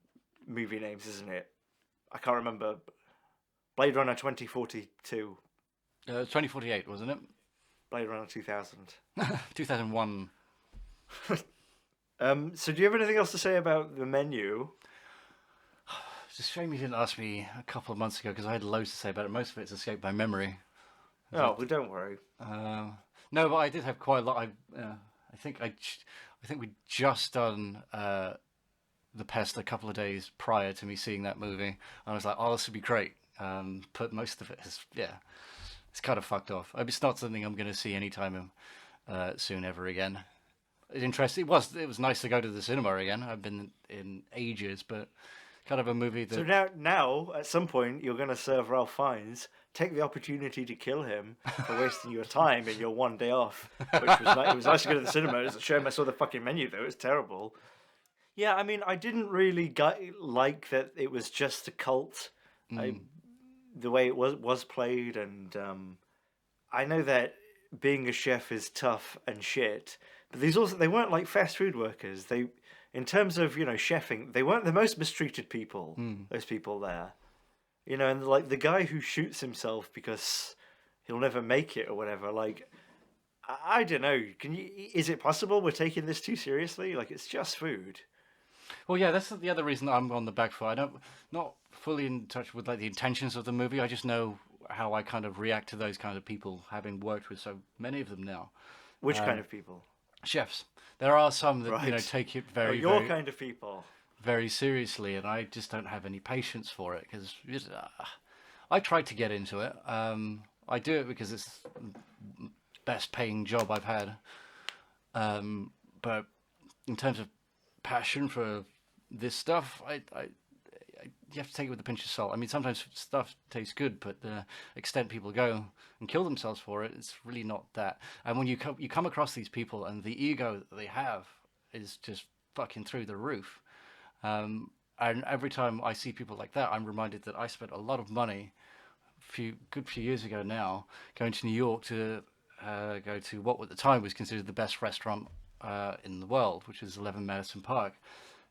movie names, isn't it? I can't remember. Blade Runner 2042. 2048, wasn't it? Blade Runner 2000. 2001. So do you have anything else to say about the menu? It's a shame you didn't ask me a couple of months ago, because I had loads to say about it. Most of it's escaped my memory. Oh, well, don't worry. No, but I did have quite a lot. I think we'd just done The Pest a couple of days prior to me seeing that movie. And I was like, oh, this would be great. But most of it is, it's kind of fucked off. It's not something I'm going to see anytime soon ever again. It's interesting. It was nice to go to the cinema again. I've been in ages, but kind of a movie that... So now at some point, you're going to serve Ralph Fiennes. Take the opportunity to kill him for wasting your time in your one day off, which was nice. It was nice to go to the cinema. It was a shame I saw the fucking menu, though. It was terrible. Yeah, I mean, I didn't really like that it was just a cult. The way it was played, and I know that being a chef is tough and shit, but they weren't like fast food workers. They, in terms of chefing, they weren't the most mistreated people. Those people there, and like the guy who shoots himself because he'll never make it or whatever. Like, I don't know. Is it possible we're taking this too seriously? Like, it's just food. Well, yeah, that's the other reason I'm on the back foot. Not fully in touch with like the intentions of the movie. I just know how I kind of react to those kind of people, having worked with so many of them now. Which kind of people? Chefs. There are some that take it very kind of people very seriously, and I just don't have any patience for it, because I tried to get into it. I do it because it's the best paying job I've had. But in terms of passion for this stuff, you have to take it with a pinch of salt. I mean, sometimes stuff tastes good, but the extent people go and kill themselves for it, it's really not that. And when you come across these people, and the ego that they have is just fucking through the roof. And every time I see people like that, I'm reminded that I spent a lot of money good few years ago now, going to New York to go to what at the time was considered the best restaurant in the world, which was 11 Madison Park.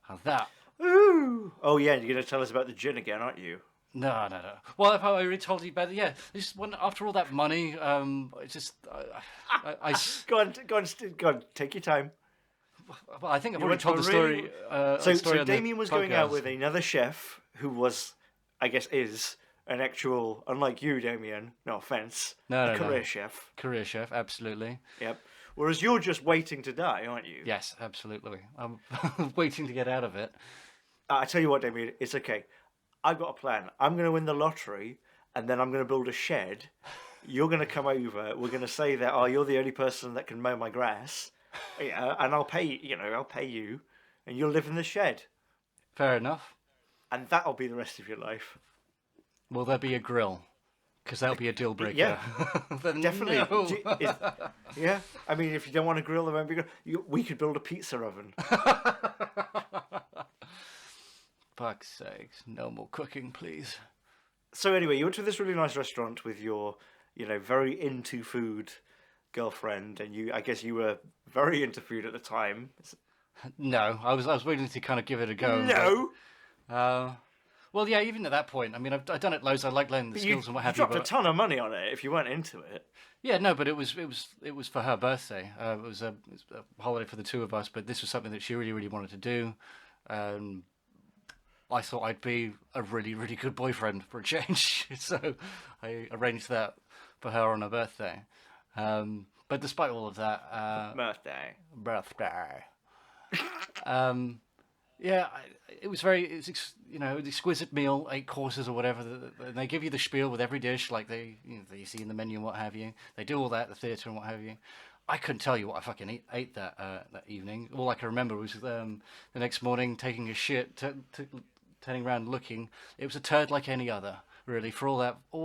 How's that? Ooh. Oh yeah, you're going to tell us about the gin again, aren't you? No. Well, if I already told you about it, yeah. Just after all that money, it's just I Go on, take your time. well, I think I've You already went told to the a really- story. So on the Damien was going out podcast. with another chef who was, I guess, is an actual, unlike you, Damien. No offense, No, a career no. chef. Career chef, absolutely. Yep. Whereas you're just waiting to die, aren't you? Yes, absolutely. I'm waiting to get out of it. I tell you what, Damien, it's okay. I've got a plan. I'm going to win the lottery, and then I'm going to build a shed. You're going to come over. We're going to say that, oh, you're the only person that can mow my grass. Yeah, and I'll pay you, and you'll live in the shed. Fair enough. And that'll be the rest of your life. Will there be a grill? Because that'll be a deal breaker. Yeah, Then definitely. no. Yeah, I mean, if you don't want to grill, there won't be. We could build a pizza oven. Fuck's sakes, no more cooking, please. So anyway, you went to this really nice restaurant with your, very into food girlfriend, and I guess you were very into food at the time. No, I was waiting to kind of give it a go. No, But, well, yeah, even at that point, I mean, I've done it loads. I like learning the but skills and what have you. dropped a But ton of money on it if you weren't into it. yeah, no, but it was for her birthday. It was a holiday for the two of us, but this was something that she really, really wanted to do. I thought I'd be a really, really good boyfriend for a change, so I arranged that for her on her birthday. But despite all of that, Birthday. Yeah, it was an exquisite meal, 8 courses or whatever. They give you the spiel with every dish, like that you see in the menu and what have you. They do all that at the theatre and what have you. I couldn't tell you what I fucking ate that evening. All I can remember was the next morning taking a shit, turning around looking. It was a turd like any other, really, for all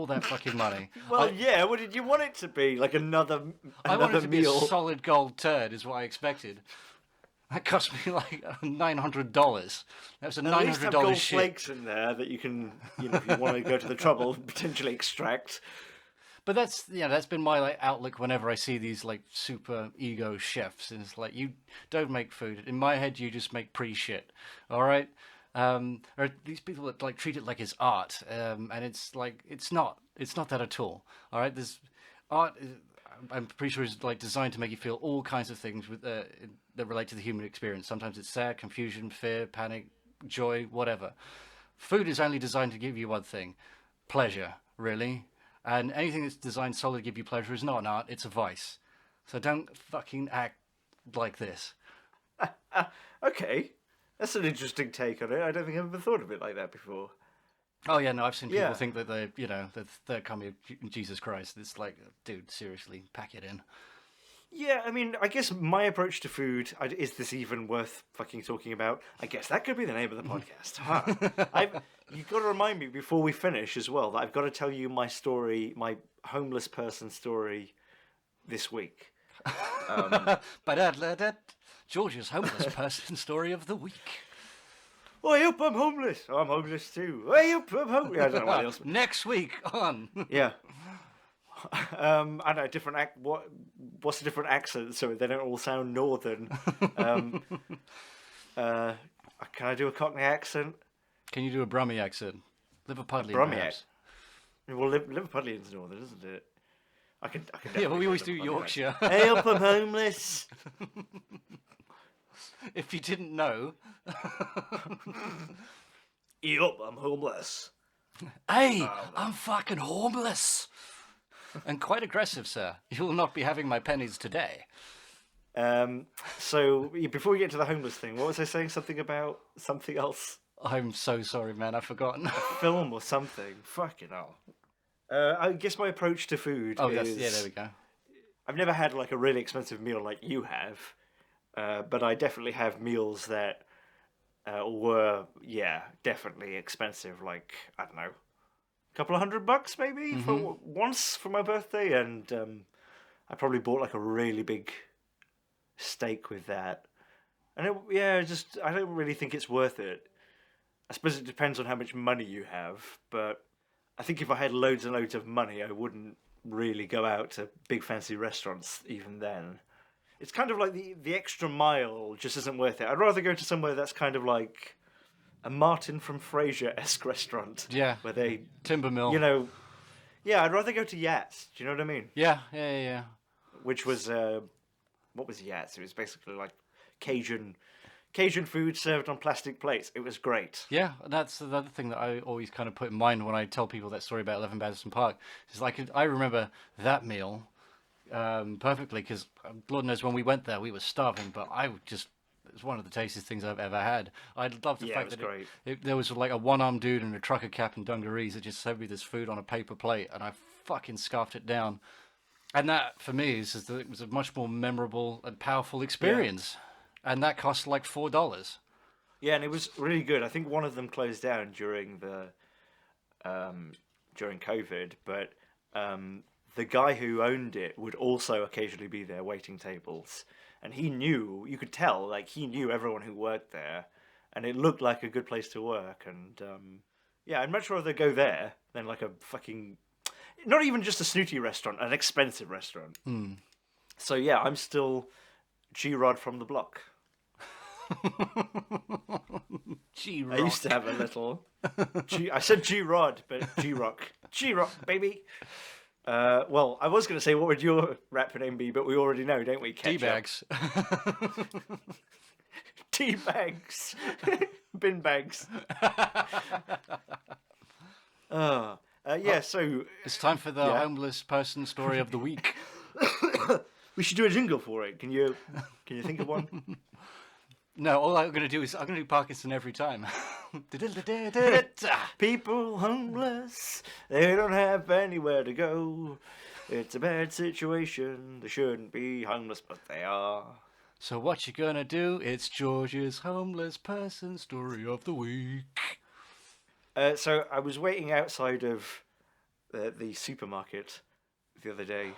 that fucking money. Well, yeah. What did you want it to be? Like another I wanted it to meal? be a solid gold turd, is what I expected. That cost me like $900. That was a At least have $900 gold shit. flakes in there that you can, if you want to go to the trouble, potentially extract. But that's been my outlook whenever I see these super ego chefs. And it's like, you don't make food. In my head, you just make shit. All right. Or these people that treat it like it's art, and it's not that at all. All right. There's art. I'm pretty sure it's designed to make you feel all kinds of things that relate to the human experience. Sometimes it's sad, confusion, fear, panic, joy, whatever. Food is only designed to give you one thing: pleasure, really. And anything that's designed solely to give you pleasure is not an art; it's a vice. So don't fucking act like this. Okay, that's an interesting take on it. I don't think I've ever thought of it like that before. Oh yeah, no, I've seen people Yeah. think that they're coming of Jesus Christ. It's like, dude, seriously, pack it in. Yeah, I mean, I guess my approach to food, is this even worth fucking talking about? I guess that could be the name of the podcast. Huh? You've got to remind me before we finish as well that I've got to tell you my story, my homeless person story this week. George's homeless person story of the week. I hope I'm homeless. Oh, I'm homeless too. I hope I'm homeless. I don't know what else. Next week on. Yeah. I don't know, different what's a different accent so they don't all sound northern? Can I do a Cockney accent? Can you do a Brummie accent? Liverpudlian, Brummie perhaps. Well, Liverpudlian's northern, isn't it? I can. Yeah, but we definitely always do do a Liverpudlian Yorkshire. accent. Hey up, I'm homeless. If you didn't know. Hey up, I'm homeless. Hey, I'm fucking homeless. And quite aggressive, sir. You will not be having my pennies today. So before we get to the homeless thing, what was I saying? Something about something else? I'm so sorry, man. I've forgotten. Film or something. Fucking hell. I guess my approach to food is... Yeah, there we go. I've never had a really expensive meal like you have, but I definitely have meals that were, definitely expensive. Like, I don't know, a couple of $100 maybe for once for my birthday, and I probably bought a really big steak with that. And I don't really think it's worth it. I suppose it depends on how much money you have, but I think if I had loads and loads of money, I wouldn't really go out to big fancy restaurants even then. It's kind of like the extra mile just isn't worth it. I'd rather go to somewhere that's kind of like a Martin from Frasier-esque restaurant. Yeah. Where they, Timber Mill. you know, yeah, I'd rather go to Yats. Do you know what I mean? Yeah. Which was, what was Yats? It was basically like Cajun food served on plastic plates. It was great. Yeah, that's the other thing that I always kind of put in mind when I tell people that story about 11 Badgerton Park. It's like, I remember that meal perfectly, because Lord knows when we went there, we were starving, but it was one of the tastiest things I've ever had. I love the fact that there was like a one-armed dude in a trucker cap and dungarees that just served me this food on a paper plate, and I fucking scarfed it down. And that, for me, it was a much more memorable and powerful experience. Yeah. And that cost like $4. Yeah, and it was really good. I think one of them closed down during COVID, but the guy who owned it would also occasionally be there waiting tables. And you could tell, like, he knew everyone who worked there, and it looked like a good place to work. And yeah, I'd much rather go there than like a fucking, not even just a snooty restaurant, an expensive restaurant. Mm. So yeah, I'm still G-Rod from the block. G-Rock. I used to have a little I said G-Rod, but G-Rock. G-Rock, baby. Well, I was going to say, what would your rap name be? But we already know, don't we? Tea-bags. Tea-bags. Bin bags. Yeah, so... It's time for the homeless person story of the week. We should do a jingle for it. Can you think of one? No, all I'm going to do is I'm going to do Parkinson every time. People homeless, they don't have anywhere to go. It's a bad situation. They shouldn't be homeless, but they are. So what you gonna do? It's George's homeless person story of the week. So I was waiting outside of the supermarket the other day,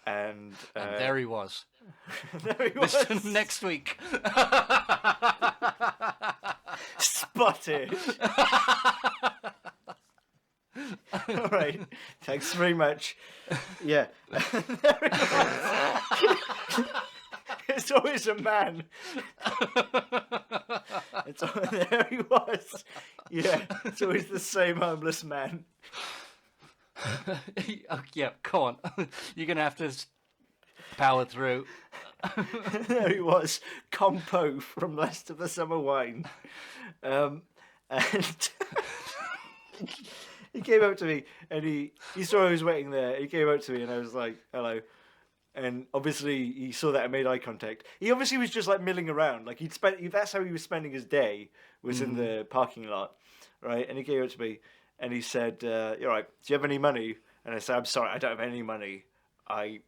and there he was. There he was. Next week. Spotted. All right. Thanks very much. Yeah. There he was. It's always a man. There he was. Yeah. It's always the same homeless man. Yeah, come on. You're going to have to power through. There he was, Compo from Last of the Summer Wine. And he came up to me, and he saw I was waiting there. He came up to me, and I was like, hello. And obviously, he saw that I made eye contact. He obviously was just like milling around. Like that's how he was spending his day, was in the parking lot, right? And he came up to me, and he said, "You're right. Do you have any money?" And I said, "I'm sorry, I don't have any money. I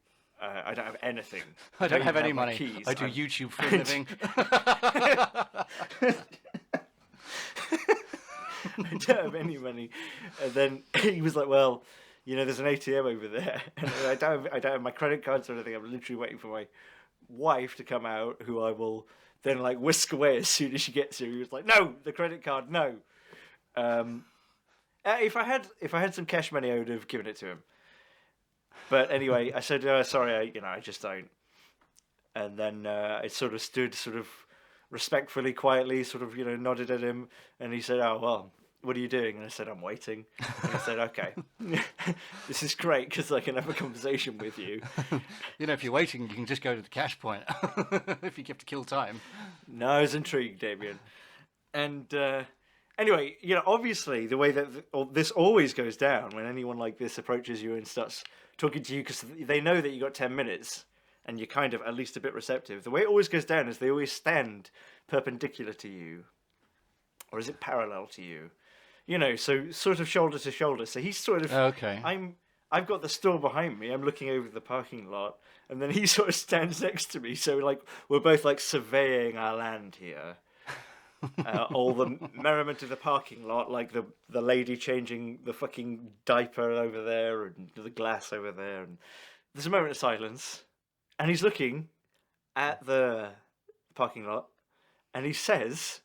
don't have anything. I don't have any my money. keys. I do YouTube for a living." I don't have any money. And then he was like, "Well, you know, there's an ATM over there, and I don't have my credit cards or anything. I'm literally waiting for my wife to come out, who I will then like whisk away as soon as she gets here." He was like, "No, the credit card, no." If I had some cash money, I would have given it to him. But anyway, I said, "Sorry, I just don't." And then I sort of stood, sort of respectfully, quietly, sort of, nodded at him, and he said, "Oh well, what are you doing?" And I said, "I'm waiting." And he said, "Okay, this is great because I can have a conversation with you." If you're waiting, you can just go to the cash point. If you have to kill time. No, I was intrigued, Damien. And anyway, obviously the way that this always goes down when anyone like this approaches you and starts talking to you, because they know that you got 10 minutes and you're kind of at least a bit receptive. The way it always goes down is they always stand perpendicular to you. Or is it parallel to you? So sort of shoulder to shoulder. So he's sort of... Okay. I've got the store behind me. I'm looking over the parking lot. And then he sort of stands next to me. So, we're both, surveying our land here. All the merriment of the parking lot, like the lady changing the fucking diaper over there and the glass over there. And there's a moment of silence. And he's looking at the parking lot. And he says,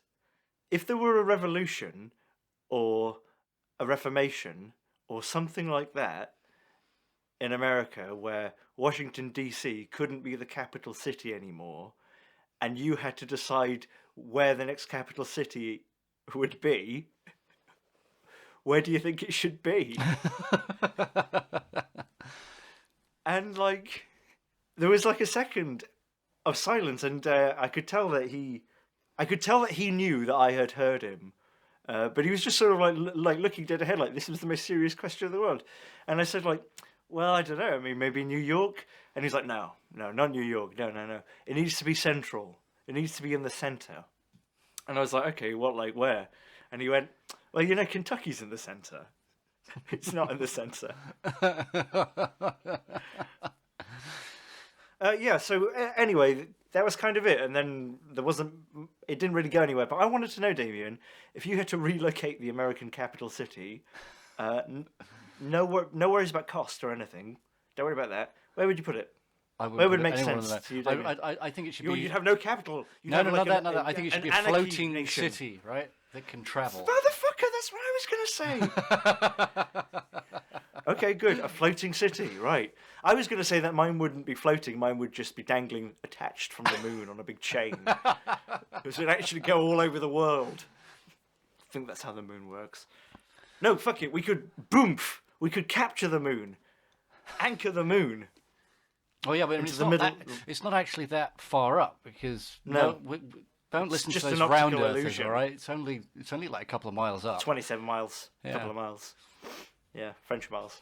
"If there were a revolution or a reformation or something like that in America, where Washington, D.C. couldn't be the capital city anymore, and you had to decide where the next capital city would be, where do you think it should be? And, like, there was, like, a second of silence, and I could tell that he knew that I had heard him. But he was just sort of like looking dead ahead, like this was the most serious question in the world. And I said, like, well, I don't know. I mean, maybe New York. And he's like, no, not New York. No. It needs to be central. It needs to be in the center. And I was like, okay, what, like where? And he went, well, you know, Kentucky's in the center. It's not in the center. Yeah. So anyway, that was kind of it. And then it didn't really go anywhere. But I wanted to know, Damien, if you had to relocate the American capital city, no worries about cost or anything. Don't worry about that. Where would you put it? Where would make sense to you, Damien? I think it should be. You'd have no capital. No, I think it should be a floating city, right? That can travel. Motherfucker, that's what I was going to say. Okay, good. A floating city, right. I was going to say that mine wouldn't be floating. Mine would just be dangling attached from the moon on a big chain. Because it would actually go all over the world. I think that's how the moon works. No, fuck it. We could capture the moon. Anchor the moon. Oh yeah, but it's not actually that far up because don't listen to those round earthers, all right? It's only like a couple of miles up. 27 miles, a couple of miles. Yeah, French miles.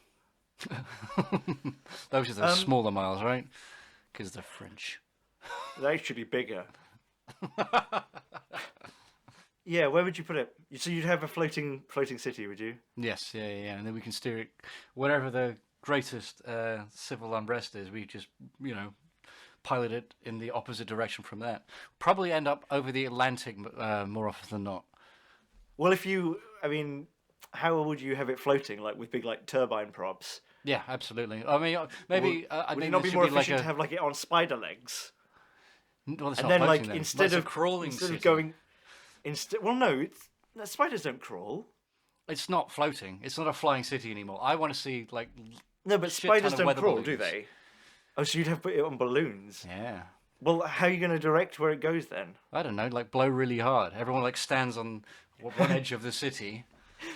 Those are the smaller miles, right? Because they're French. They're actually bigger. Yeah, where would you put it? So you'd have a floating city, would you? Yes, yeah, and then we can steer it wherever the greatest civil unrest is. We just, pilot it in the opposite direction from that. Probably end up over the Atlantic more often than not. Well, how would you have it floating? Like with big turbine props? Yeah, absolutely. I mean, maybe I would think it not be more efficient to have it on spider legs? Well, it's and not then floating, instead of crawling, spiders don't crawl. It's not floating. It's not a flying city anymore. I want to see no, but spiders don't crawl, do they? Oh, so you'd have to put it on balloons. Yeah. Well, how are you going to direct where it goes then? I don't know. Blow really hard. Everyone stands on one edge of the city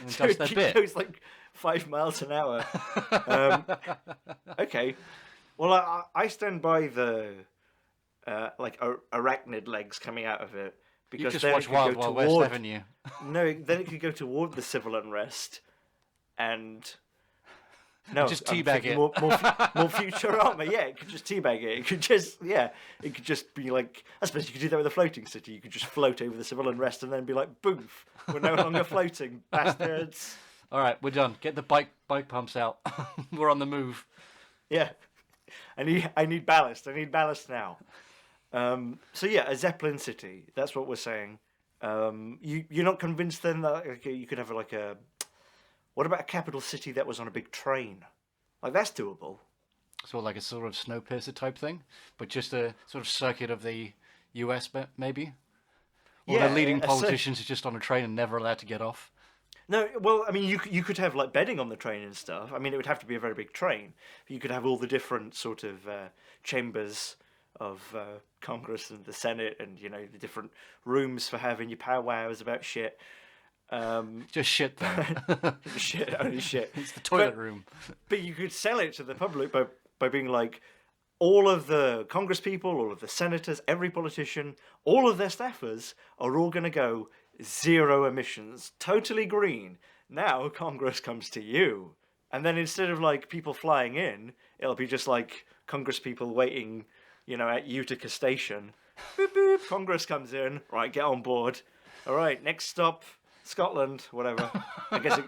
and so does their bit. It goes 5 miles an hour. Okay. Well, I stand by the arachnid legs coming out of it because you just then watch Wild Wild West, haven't you? No, then it could go toward the civil unrest and. No, just teabag it. More Futurama. Yeah, it could just teabag it. It could just be like. I suppose you could do that with a floating city. You could just float over the civil unrest and then be like, "Boof, we're no longer floating, bastards." All right, we're done. Get the bike pumps out. We're on the move. Yeah, I need ballast. I need ballast now. So yeah, a Zeppelin city. That's what we're saying. You're not convinced then that you could have a. What about a capital city that was on a big train? That's doable. So like a sort of Snowpiercer type thing, but just a sort of circuit of the US maybe? Or the leading politicians are just on a train and never allowed to get off? No, well, you could have bedding on the train and stuff. It would have to be a very big train. You could have all the different sort of chambers of Congress and the Senate and, the different rooms for having your powwows about shit. Just shit though. Shit, only shit. It's the toilet room. But you could sell it to the public by being like, all of the Congress people, all of the senators, every politician, all of their staffers are all going to go 0 emissions, totally green. Now Congress comes to you. And then instead of people flying in, it'll be just Congress people waiting, at Utica Station. Boop, boop, Congress comes in. Right, get on board. All right, next stop. Scotland, whatever. I guess you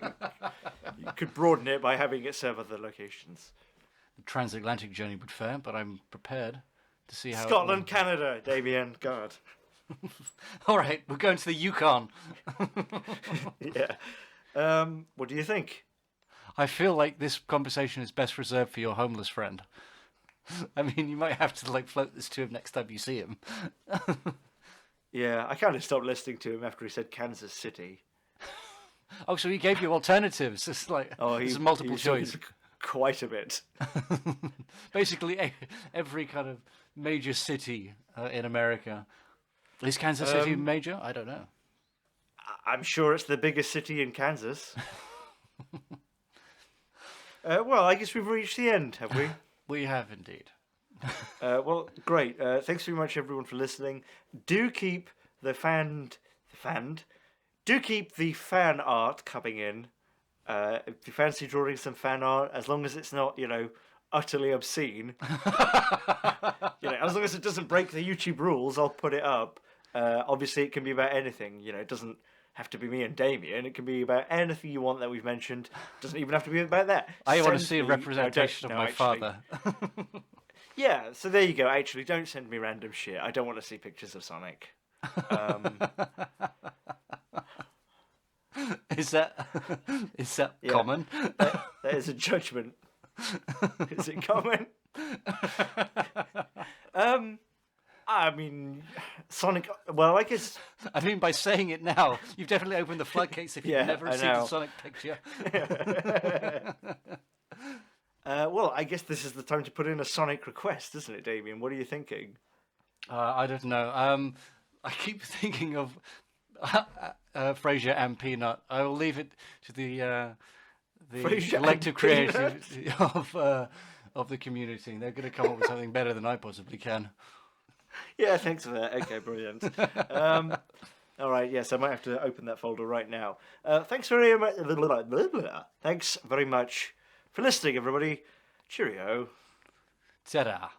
could broaden it by having it serve other locations. The transatlantic journey would fare, but I'm prepared to see how Scotland, Canada, Damien, God. All right, we're going to the Yukon. Yeah. What do you think? I feel like this conversation is best reserved for your homeless friend. You might have to float this to him next time you see him. Yeah, I kind of stopped listening to him after he said Kansas City. Oh, so he gave you alternatives. It's like it's multiple choice. Quite a bit. Basically, every kind of major city in America. Is Kansas City major? I don't know. I'm sure it's the biggest city in Kansas. Well, I guess we've reached the end, have we? We have indeed. Well, great. Thanks very much, everyone, for listening. Do keep the fan art coming in. If you fancy drawing some fan art, as long as it's not, utterly obscene, as long as it doesn't break the YouTube rules, I'll put it up. Obviously, it can be about anything. It doesn't have to be me and Damien. It can be about anything you want that we've mentioned. It doesn't even have to be about that. I want to see a representation of my father. Yeah, so there you go. Actually, don't send me random shit. I don't want to see pictures of Sonic. Is that common? That is a judgment. Is it common? I mean, Sonic. Well, I guess. I mean, by saying it now, you've definitely opened the floodgates. If you've never seen the Sonic picture. Well, I guess this is the time to put in a Sonic request, isn't it, Damien? What are you thinking? I don't know. I keep thinking of Frasier and Peanut. I will leave it to the collective creativity of the community. They're going to come up with something better than I possibly can. Yeah, thanks for that. Okay, brilliant. All right, yes, I might have to open that folder right now. Thanks very much. Thanks very much for listening, everybody. Cheerio. Ta-da.